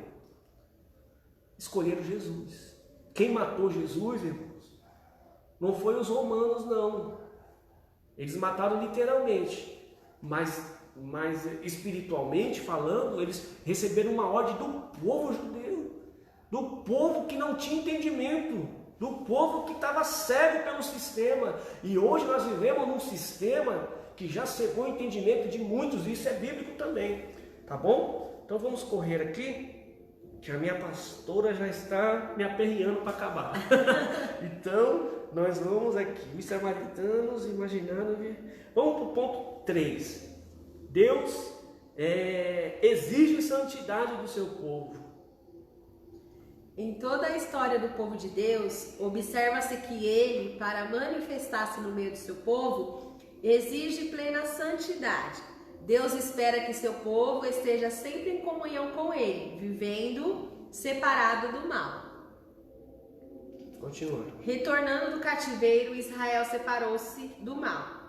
Escolheram Jesus. Quem matou Jesus, irmãos, não foi os romanos, não. Eles mataram literalmente, mas espiritualmente falando, eles receberam uma ordem do povo judeu, do povo que não tinha entendimento, do povo que estava cego pelo sistema. E hoje nós vivemos num sistema que já cegou o entendimento de muitos, e isso é bíblico também, tá bom? Então vamos correr aqui, que a minha pastora já está me aperreando para acabar. Então nós vamos aqui, os samaritanos, imaginando. Vamos para o ponto 3. Deus exige santidade do seu povo. Em toda a história do povo de Deus, observa-se que ele, para manifestar-se no meio do seu povo, exige plena santidade. Deus espera que seu povo esteja sempre em comunhão com ele, vivendo separado do mal. Continua. Retornando do cativeiro, Israel separou-se do mal.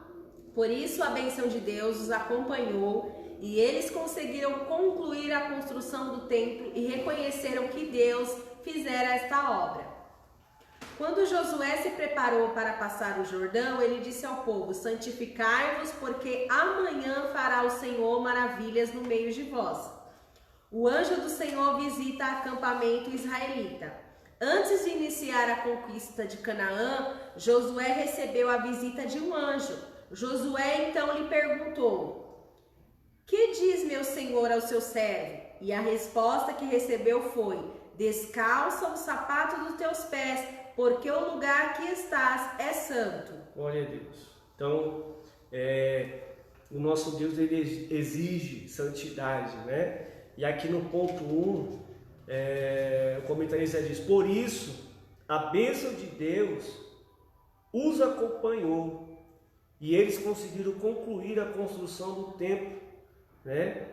Por isso a bênção de Deus os acompanhou e eles conseguiram concluir a construção do templo e reconheceram que Deus fizera esta obra. Quando Josué se preparou para passar o Jordão, ele disse ao povo: santificai-vos, porque amanhã fará o Senhor maravilhas no meio de vós. O anjo do Senhor visita acampamento israelita. Antes de iniciar a conquista de Canaã, Josué recebeu a visita de um anjo. Josué então lhe perguntou: que diz meu senhor ao seu servo? E a resposta que recebeu foi: descalça o sapato dos teus pés, porque o lugar que estás é santo. Glória a Deus. Então, o nosso Deus, ele exige santidade, né? E aqui no ponto 1, o comentarista diz: por isso, a bênção de Deus os acompanhou e eles conseguiram concluir a construção do templo, né?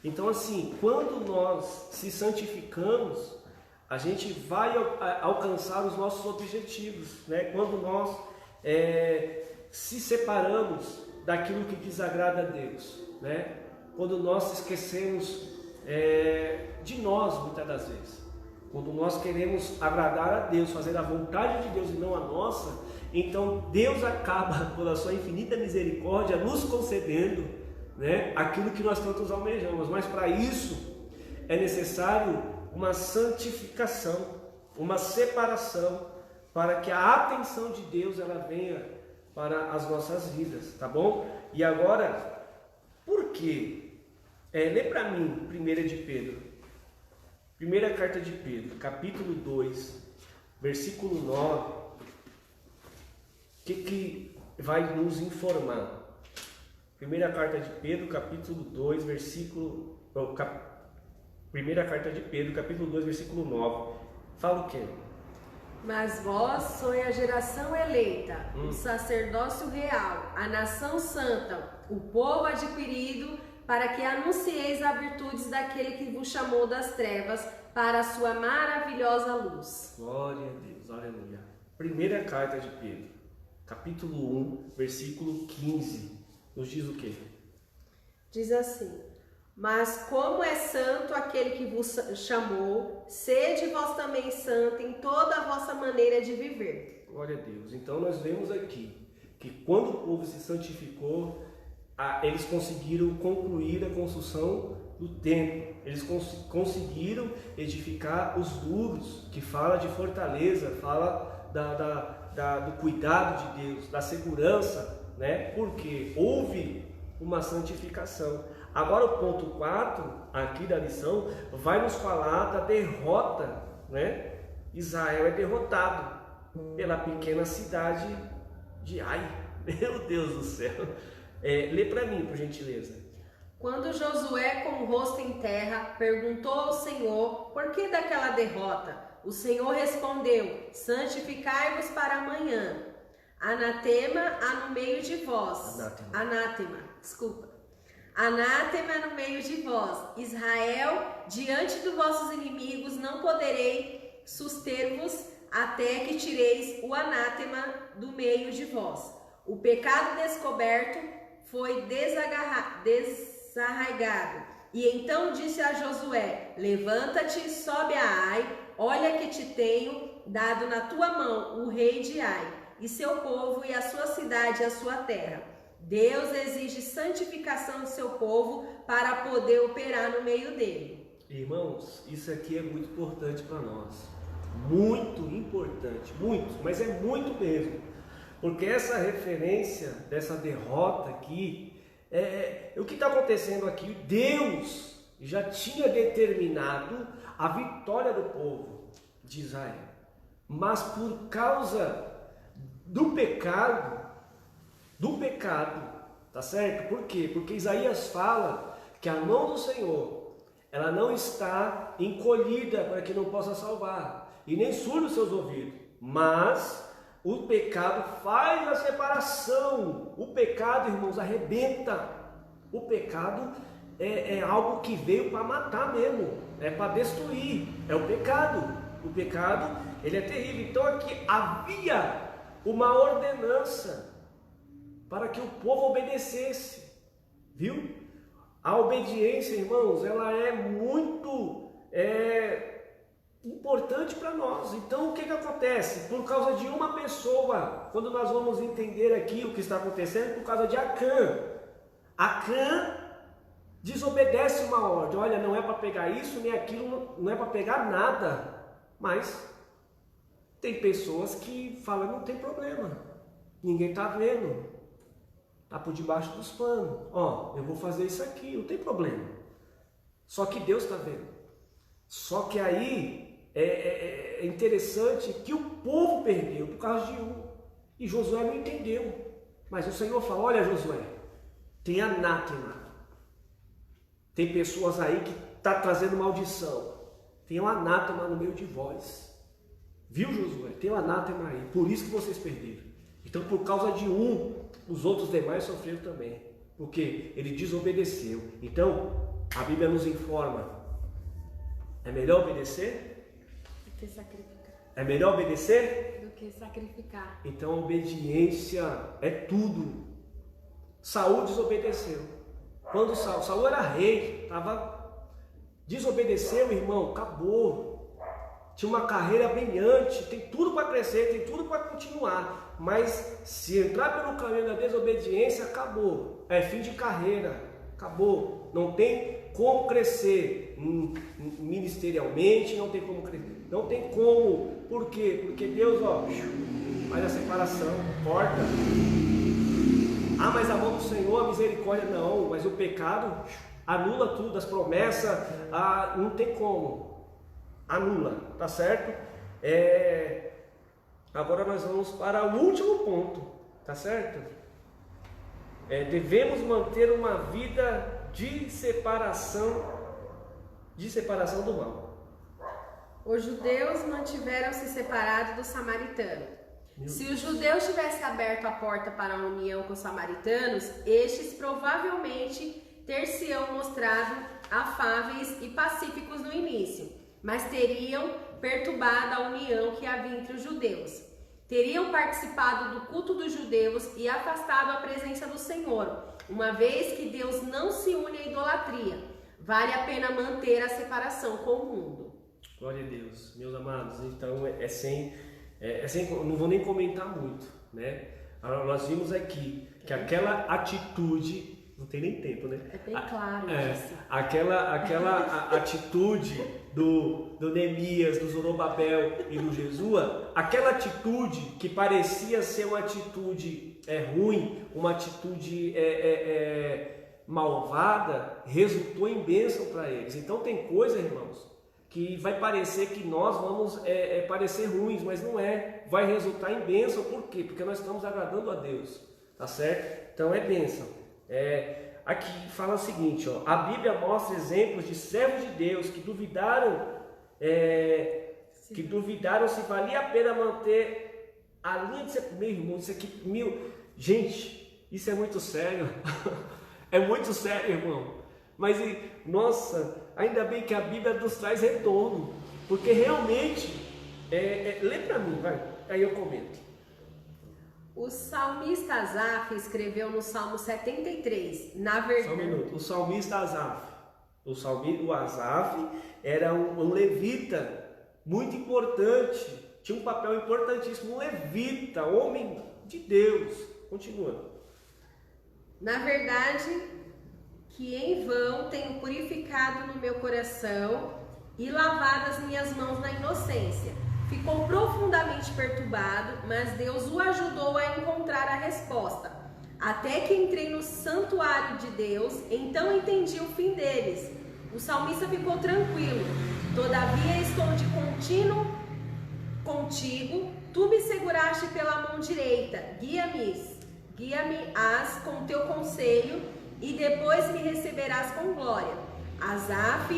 Então, assim, quando nós se santificamos, a gente vai alcançar os nossos objetivos, né? Quando nós se separamos daquilo que desagrada a Deus, né? Quando nós esquecemos de nós, muitas das vezes, quando nós queremos agradar a Deus, fazer a vontade de Deus e não a nossa, então Deus acaba, por a sua infinita misericórdia, nos concedendo, né, aquilo que nós tantos almejamos. Mas para isso é necessário uma santificação, uma separação, para que a atenção de Deus ela venha para as nossas vidas, tá bom? E agora, por quê? Lê para mim, 1 de Pedro, primeira carta de Pedro, capítulo 2, versículo 9, o que vai nos informar? Primeira carta de Pedro, capítulo 2, primeira carta de Pedro, capítulo 2, versículo 9, fala o quê? Mas vós sois a geração eleita, o sacerdócio real, a nação santa, o povo adquirido, para que anuncieis as virtudes daquele que vos chamou das trevas para a sua maravilhosa luz. Glória a Deus, aleluia. Primeira carta de Pedro, capítulo 1, versículo 15, nos diz o quê? Diz assim: mas como é santo aquele que vos chamou, sede vós também santo em toda a vossa maneira de viver. Glória a Deus. Então nós vemos aqui que quando o povo se santificou, eles conseguiram concluir a construção do templo. Eles conseguiram edificar os muros, que fala de fortaleza, fala do cuidado de Deus, da segurança, né? Porque houve uma santificação. Agora o ponto 4 aqui da lição vai nos falar da derrota, né? Israel é derrotado pela pequena cidade de Ai. Meu Deus do céu. Lê para mim, por gentileza. Quando Josué, com o rosto em terra, perguntou ao Senhor por que daquela derrota, o Senhor respondeu: santificai-vos para amanhã. Anatema há no meio de vós. Anátema, desculpa. Anátema no meio de vós. Israel, diante dos vossos inimigos, não poderei suster-vos até que tireis o anátema do meio de vós. O pecado descoberto foi desarraigado E então disse a Josué: levanta-te, sobe a Ai, olha que te tenho dado na tua mão o rei de Ai, e seu povo, e a sua cidade, e a sua terra. Deus exige santificação do seu povo para poder operar no meio dele. Irmãos, isso aqui é muito importante para nós. Muito importante, muito, mas é muito mesmo. Porque essa referência dessa derrota aqui, o que está acontecendo aqui? Deus já tinha determinado a vitória do povo de Israel. Mas por causa do pecado, tá certo? Por quê? Porque Isaías fala que a mão do Senhor, ela não está encolhida para que não possa salvar, e nem surda os seus ouvidos, mas o pecado faz a separação. O pecado, irmãos, arrebenta. O pecado é algo que veio para matar mesmo, é para destruir, é o pecado. O pecado, ele é terrível. Então aqui havia uma ordenança para que o povo obedecesse, viu? A obediência, irmãos, ela é muito importante para nós. Então o que acontece? Por causa de uma pessoa, quando nós vamos entender aqui o que está acontecendo, por causa de Acã. Acã desobedece uma ordem. Olha, não é para pegar isso nem aquilo, não é para pegar nada. Mas tem pessoas que falam: não tem problema, ninguém está vendo, está por debaixo dos panos. Ó, eu vou fazer isso aqui, não tem problema. Só que Deus está vendo. Só que aí é interessante que o povo perdeu por causa de um. E Josué não entendeu. Mas o Senhor fala: olha, Josué, tem anátema. Tem pessoas aí que estão trazendo maldição. Tem um anátema no meio de vós. Viu, Josué? Tem um anátema aí. Por isso que vocês perderam. Então, por causa de um, os outros demais sofreram também. Porque ele desobedeceu. Então, a Bíblia nos informa: é melhor obedecer? Do que sacrificar. É melhor obedecer? Do que sacrificar. Então, a obediência é tudo. Saul desobedeceu. Quando Saul era rei, desobedeceu, irmão, acabou. Tinha uma carreira brilhante, tem tudo para crescer, tem tudo para continuar. Mas se entrar pelo caminho da desobediência, acabou. É fim de carreira, acabou. Não tem como crescer ministerialmente, não tem como crescer. Não tem como. Por quê? Porque Deus, faz a separação, corta. Ah, mas a mão do Senhor, a misericórdia, não. Mas o pecado anula tudo, as promessas, não tem como. Anula, tá certo? Agora nós vamos para o último ponto, tá certo? Devemos manter uma vida de separação do mal. Os judeus mantiveram-se separados dos samaritanos. Se os judeus tivessem aberto a porta para a união com os samaritanos, estes provavelmente ter-se-ão mostrado afáveis e pacíficos no início, mas teriam perturbado a união que havia entre os judeus. Teriam participado do culto dos judeus e afastado a presença do Senhor, uma vez que Deus não se une à idolatria. Vale a pena manter a separação com o mundo. Glória a Deus, meus amados. Então não vou nem comentar muito, né? Nós vimos aqui que aquela atitude, não tem nem tempo, né? É bem claro isso. Aquela atitude do Neemias, do Zorobabel e do Jesua, aquela atitude que parecia ser uma atitude ruim, uma atitude malvada, resultou em bênção para eles. Então tem coisa, irmãos, que vai parecer que nós vamos parecer ruins, mas não é. Vai resultar em bênção. Por quê? Porque nós estamos agradando a Deus, tá certo? Então é bênção. Aqui fala o seguinte, a Bíblia mostra exemplos de servos de Deus que duvidaram se valia a pena manter a linha de separação. Meu irmão, isso aqui, gente, isso é muito sério. É muito sério, irmão. Mas, nossa, ainda bem que a Bíblia nos traz retorno, porque realmente, lê para mim, vai, aí eu comento. O salmista Asaf escreveu no Salmo 73, na verdade... Só um minuto, o salmista o Asaf era um levita muito importante, tinha um papel importantíssimo, um levita, homem de Deus. Continua. Na verdade, que em vão tenho purificado no meu coração e lavado as minhas mãos na inocência. Ficou profundamente perturbado, mas Deus o ajudou a encontrar a resposta. Até que entrei no santuário de Deus, então entendi o fim deles. O salmista ficou tranquilo. Todavia estou de contínuo contigo, tu me seguraste pela mão direita. Guia-me-ás com teu conselho e depois me receberás com glória. Asaf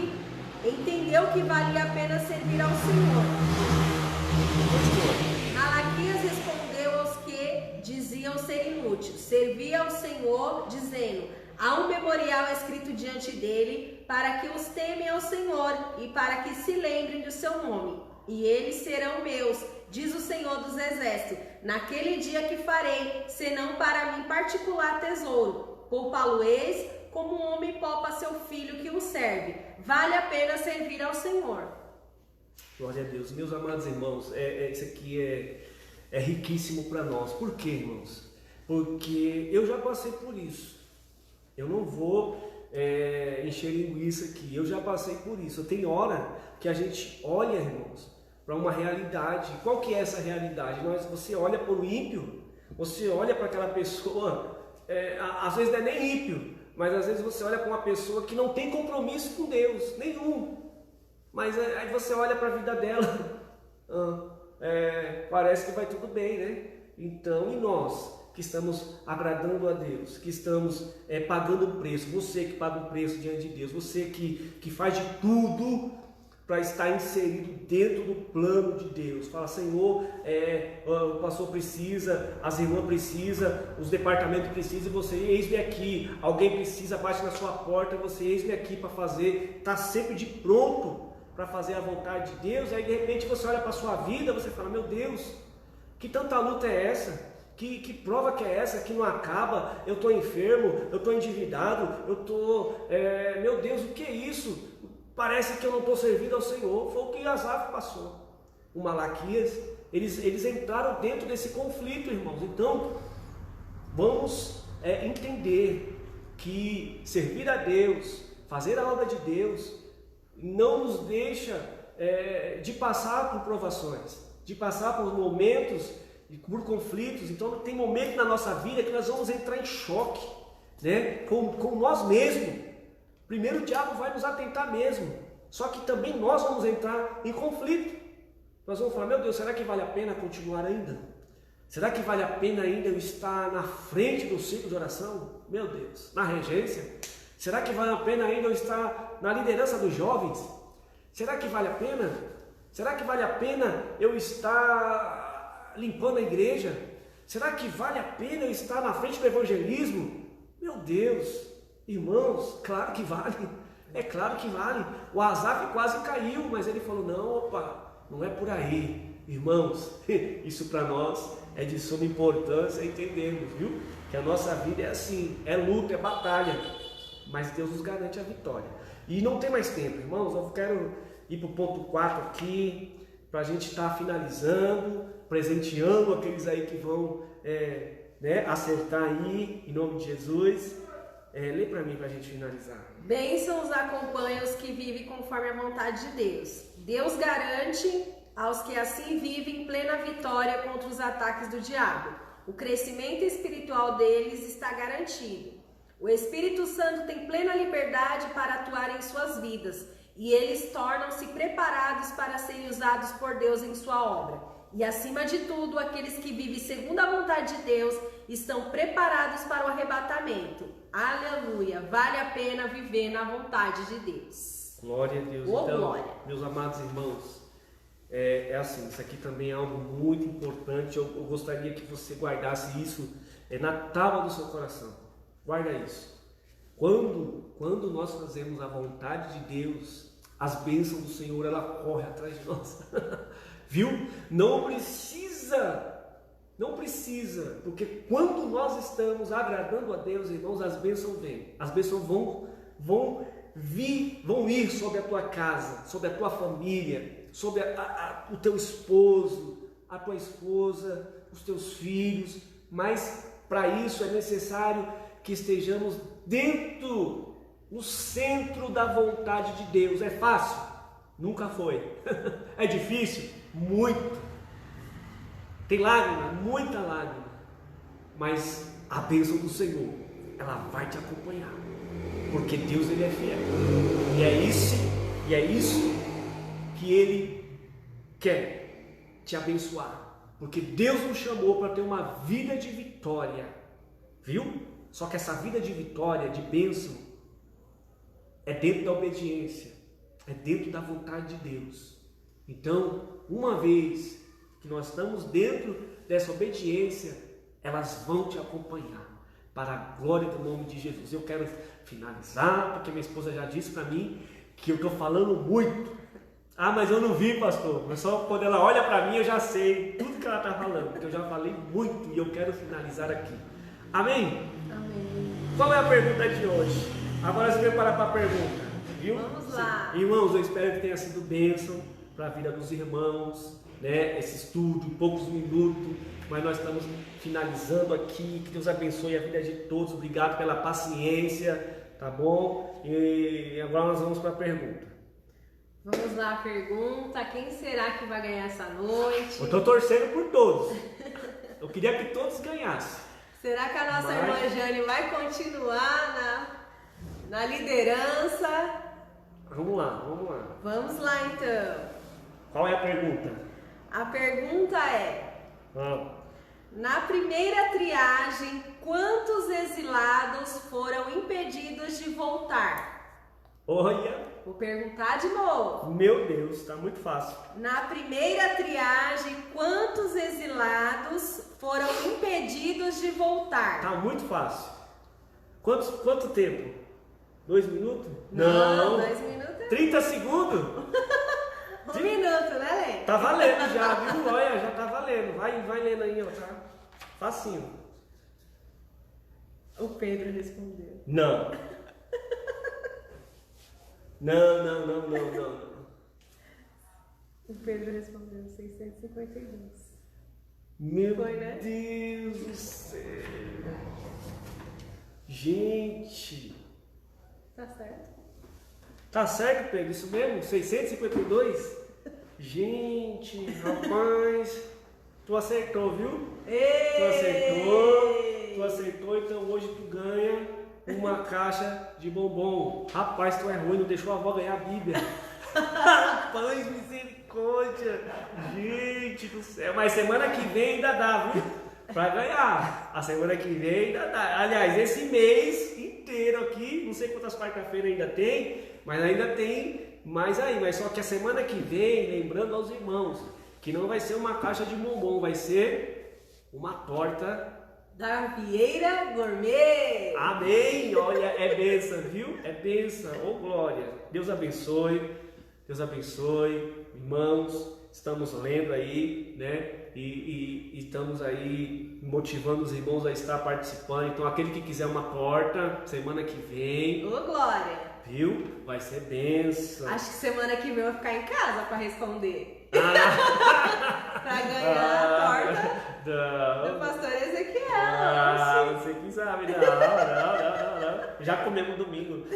entendeu que valia a pena servir ao Senhor. Malaquias respondeu aos que diziam ser inútil: servia ao Senhor, dizendo: há um memorial escrito diante dele, para que os temem ao Senhor e para que se lembrem do seu nome. E eles serão meus, diz o Senhor dos Exércitos, naquele dia que farei, senão para mim particular tesouro. Poupá-lo-eis como um homem poupa seu filho que o serve. Vale a pena servir ao Senhor. Glória a Deus. Meus amados irmãos, isso aqui é riquíssimo para nós. Por quê, irmãos? Porque eu já passei por isso. Eu não vou encher linguiça aqui. Eu já passei por isso. Tem hora que a gente olha, irmãos, para uma realidade. Qual que é essa realidade? Você olha para o ímpio, você olha para aquela pessoa, às vezes não é nem ímpio, mas às vezes você olha para uma pessoa que não tem compromisso com Deus, nenhum. Mas aí você olha para a vida dela, parece que vai tudo bem, né? Então, e nós que estamos agradando a Deus, que estamos pagando o preço, você que paga o preço diante de Deus, você que faz de tudo para estar inserido dentro do plano de Deus. Fala: Senhor, o pastor precisa, as irmãs precisam, os departamentos precisam, e você, eis-me aqui. Alguém precisa, bate na sua porta, você, eis-me aqui para fazer. Está sempre de pronto para fazer a vontade de Deus. Aí de repente você olha para a sua vida, você fala: meu Deus, que tanta luta é essa? Que prova que é essa que não acaba? Eu estou enfermo, eu estou endividado, eu estou... meu Deus, o que é isso? Parece que eu não estou servindo ao Senhor. Foi o que Asaf passou. O Malaquias, eles entraram dentro desse conflito, irmãos. Então, vamos entender que servir a Deus, fazer a obra de Deus, não nos deixa de passar por provações, de passar por momentos, por conflitos. Então tem momento na nossa vida que nós vamos entrar em choque, né, com nós mesmos. Primeiro o diabo vai nos atentar mesmo, só que também nós vamos entrar em conflito. Nós vamos falar: meu Deus, será que vale a pena continuar ainda? Será que vale a pena ainda eu estar na frente do ciclo de oração? Meu Deus, na regência? Será que vale a pena ainda eu estar na liderança dos jovens? Será que vale a pena? Será que vale a pena eu estar limpando a igreja? Será que vale a pena eu estar na frente do evangelismo? Meu Deus, irmãos, claro que vale. É claro que vale. O Asaf quase caiu, mas ele falou: não, opa, não é por aí. Irmãos, isso para nós é de suma importância entendermos, viu? Que a nossa vida é assim, é luta, é batalha, mas Deus nos garante a vitória. E não tem mais tempo, irmãos. Eu quero ir para o ponto 4 aqui, para a gente estar finalizando, presenteando aqueles aí que vão acertar aí, em nome de Jesus. Lê para mim para a gente finalizar. Bênçãos acompanham os que vivem conforme a vontade de Deus. Deus garante aos que assim vivem plena vitória contra os ataques do diabo. O crescimento espiritual deles está garantido. O Espírito Santo tem plena liberdade para atuar em suas vidas e eles tornam-se preparados para serem usados por Deus em sua obra. E acima de tudo, aqueles que vivem segundo a vontade de Deus estão preparados para o arrebatamento. Aleluia! Vale a pena viver na vontade de Deus. Glória a Deus. Oh, então, glória. Meus amados irmãos, assim, isso aqui também é algo muito importante. Eu gostaria que você guardasse isso na tábua do seu coração. Guarda isso. Quando nós fazemos a vontade de Deus, as bênçãos do Senhor, ela corre atrás de nós. Viu? Não precisa, porque quando nós estamos agradando a Deus, irmãos, as bênçãos vêm. As bênçãos vão vão ir sobre a tua casa, sobre a tua família, sobre o teu esposo, a tua esposa, os teus filhos, mas para isso é necessário que estejamos dentro, no centro da vontade de Deus. É fácil? Nunca foi. É difícil? Muito. Tem lágrima? Muita lágrima. Mas a bênção do Senhor, ela vai te acompanhar, porque Deus, Ele é fiel. E é isso que Ele quer te abençoar. Porque Deus nos chamou para ter uma vida de vitória, viu? Só que essa vida de vitória, de bênção, é dentro da obediência, é dentro da vontade de Deus. Então, uma vez que nós estamos dentro dessa obediência, elas vão te acompanhar, para a glória do nome de Jesus. Eu quero finalizar, porque minha esposa já disse para mim que eu estou falando muito. Ah, mas eu não vi, pastor. Mas só quando ela olha para mim eu já sei tudo que ela está falando, porque eu já falei muito e eu quero finalizar aqui. Amém? Amém. Qual é a pergunta de hoje? Agora se prepara para a pergunta, viu? Vamos lá. Irmãos, eu espero que tenha sido bênção para a vida dos irmãos, né? Esse estudo, em poucos minutos, mas nós estamos finalizando aqui. Que Deus abençoe a vida de todos. Obrigado pela paciência, tá bom? E agora nós vamos para a pergunta. Vamos lá, a pergunta: quem será que vai ganhar essa noite? Eu estou torcendo por todos. Eu queria que todos ganhassem. Será que a nossa irmã Jane vai continuar na liderança? Vamos lá, vamos lá. Vamos lá então. Qual é a pergunta? A pergunta é: na primeira triagem, quantos exilados foram impedidos de voltar? Olha, Vou perguntar de novo. meu Deus, está muito fácil. Na primeira triagem, quantos exilados foram impedidos de voltar? Está muito fácil. Quanto tempo? 2 minutos? Não, 2 minutos. 30 segundos? 1 minuto, né, Lê? Tá valendo já, viu? Olha, já tá valendo. Vai lendo aí, ó, tá? Facinho. O Pedro respondeu. Não. Não. O Pedro respondeu 652. Meu Foi, né? Deus do céu. Gente. Tá certo? Tá certo, Pedro? Isso mesmo? 652? Gente, rapaz. Tu acertou, viu? Tu acertou, então hoje tu ganha uma caixa de bombom. Rapaz, tu é ruim, não deixou a avó ganhar a Bíblia. Rapaz, misericórdia. Gente do céu. Mas semana que vem ainda dá, viu? Pra ganhar. A semana que vem ainda dá. Aliás, esse mês inteiro aqui, não sei quantas quarta-feiras ainda tem, mas ainda tem mais aí. Mas só que a semana que vem, lembrando aos irmãos, que não vai ser uma caixa de bombom, vai ser uma torta da Vieira Gourmet. Amém. Olha, é bênção, viu? É bênção. Ô, glória. Deus abençoe. Deus abençoe. Irmãos, estamos lendo aí, né? E estamos aí motivando os irmãos a estar participando. Então, aquele que quiser uma torta, semana que vem. Ô, glória. Viu? Vai ser bênção. Acho que semana que vem eu vou ficar em casa para responder. Pra ganhar a torta do pastor Ezequiel. Você que sabe. Não. Já comemos domingo.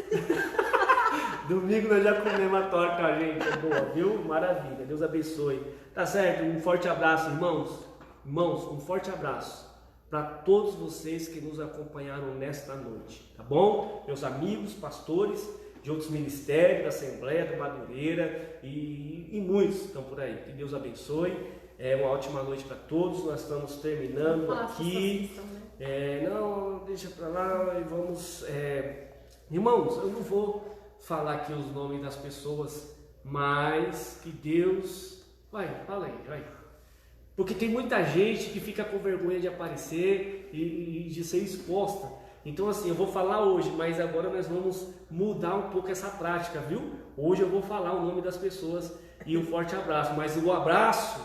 Domingo nós já comemos a torta, gente. Boa, viu? Maravilha. Deus abençoe. Tá certo? Um forte abraço, irmãos. Irmãos, um forte abraço para todos vocês que nos acompanharam nesta noite. Tá bom? Meus amigos, pastores de outros ministérios, da Assembleia, do Madureira e muitos estão por aí. Que Deus abençoe. É uma ótima noite para todos. Nós estamos terminando aqui. Não, deixa para lá e vamos. Irmãos, eu não vou falar aqui os nomes das pessoas, mas que Deus. Fala aí, vai. Porque tem muita gente que fica com vergonha de aparecer e de ser exposta. Então assim, eu vou falar hoje, mas agora nós vamos mudar um pouco essa prática, viu? Hoje eu vou falar o nome das pessoas e um forte abraço, mas o abraço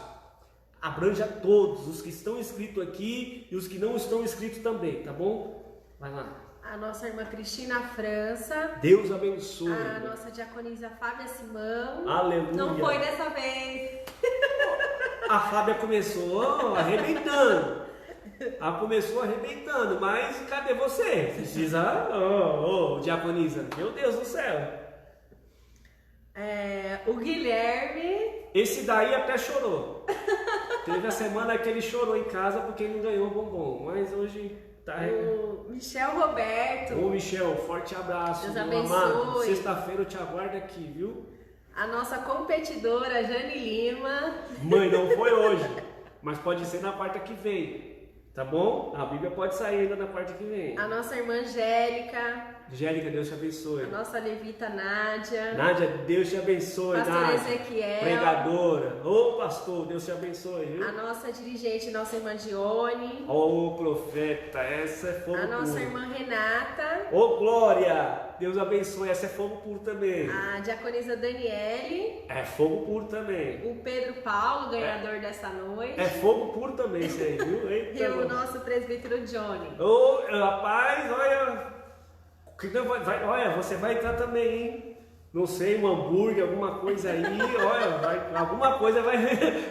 abrange a todos, os que estão inscritos aqui e os que não estão inscritos também, tá bom? Vai lá. a nossa irmã Cristina França, Deus abençoe. a nossa diaconisa Fábia Simão. Aleluia. Não foi dessa vez. A Fábia começou arrebentando. Ela começou arrebentando, mas cadê você? Precisa, diaconisa, meu Deus do céu. O Guilherme. Esse daí até chorou. Teve a semana que ele chorou em casa porque ele não ganhou bombom, mas hoje tá. O Michel Roberto. Ô Michel, forte abraço. Deus meu abençoe. amado. Sexta-feira eu te aguardo aqui, viu? A nossa competidora Jane Lima. Mãe, não foi hoje, mas pode ser na quarta que vem. Tá bom? A Bíblia pode sair ainda na quarta que vem. A nossa irmã Angélica. Angélica, Deus te abençoe. A nossa levita Nádia. Nádia, Deus te abençoe. Pastor Nádia, Ezequiel. pregadora. Ô pastor, Deus te abençoe, viu? A nossa dirigente, nossa irmã Dione. Ô profeta, essa é fogo A nossa puro. irmã Renata. Ô glória, Deus abençoe, essa é fogo puro também. A diaconisa Daniele. É fogo puro também. O Pedro Paulo, ganhador dessa noite. É fogo puro também isso aí, viu? Eita, E o nosso presbítero Johnny. ô rapaz, olha. Olha, você vai entrar também, hein? Não sei, um hambúrguer, alguma coisa aí, olha, alguma coisa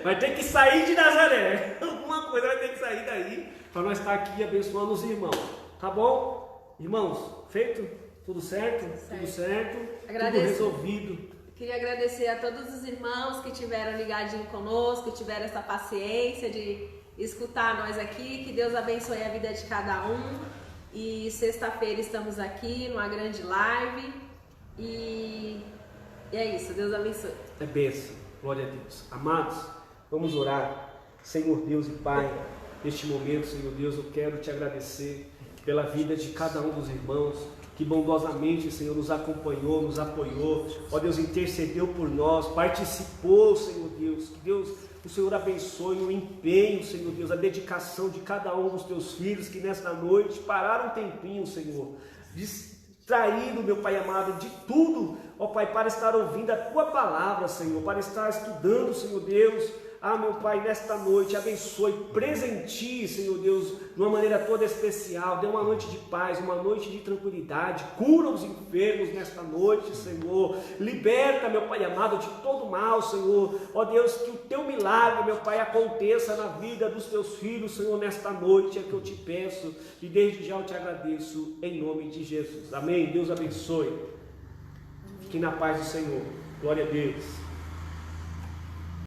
vai ter que sair de Nazaré. Alguma coisa vai ter que sair daí para nós estar aqui abençoando os irmãos. Tá bom? Irmãos, feito? Tudo certo? Tudo certo? Agradeço. Tudo resolvido. Queria agradecer a todos os irmãos que tiveram ligadinho conosco, que tiveram essa paciência de escutar nós aqui. Que Deus abençoe a vida de cada um. E sexta-feira estamos aqui numa grande live. E é isso, Deus abençoe. É bênção, glória a Deus. Amados, vamos orar. Senhor Deus e Pai, neste momento, Senhor Deus, eu quero te agradecer pela vida de cada um dos irmãos que bondosamente, Senhor, nos acompanhou, nos apoiou, ó Deus, intercedeu por nós, participou, Senhor Deus, que Deus, o Senhor abençoe o empenho, Senhor Deus, a dedicação de cada um dos teus filhos que nesta noite pararam um tempinho, Senhor, distraído, meu Pai amado, de tudo, ó Pai, para estar ouvindo a Tua palavra, Senhor, para estar estudando, Senhor Deus. Ah, meu Pai, nesta noite, abençoe, presenteie, Senhor Deus, de uma maneira toda especial, dê uma noite de paz, uma noite de tranquilidade, cura os enfermos nesta noite, Senhor, liberta, meu Pai amado, de todo mal, Senhor, ó Deus, que o Teu milagre, meu Pai, aconteça na vida dos Teus filhos, Senhor, nesta noite, é que eu te peço, e desde já eu te agradeço, em nome de Jesus, amém, Deus abençoe, fique na paz do Senhor, glória a Deus.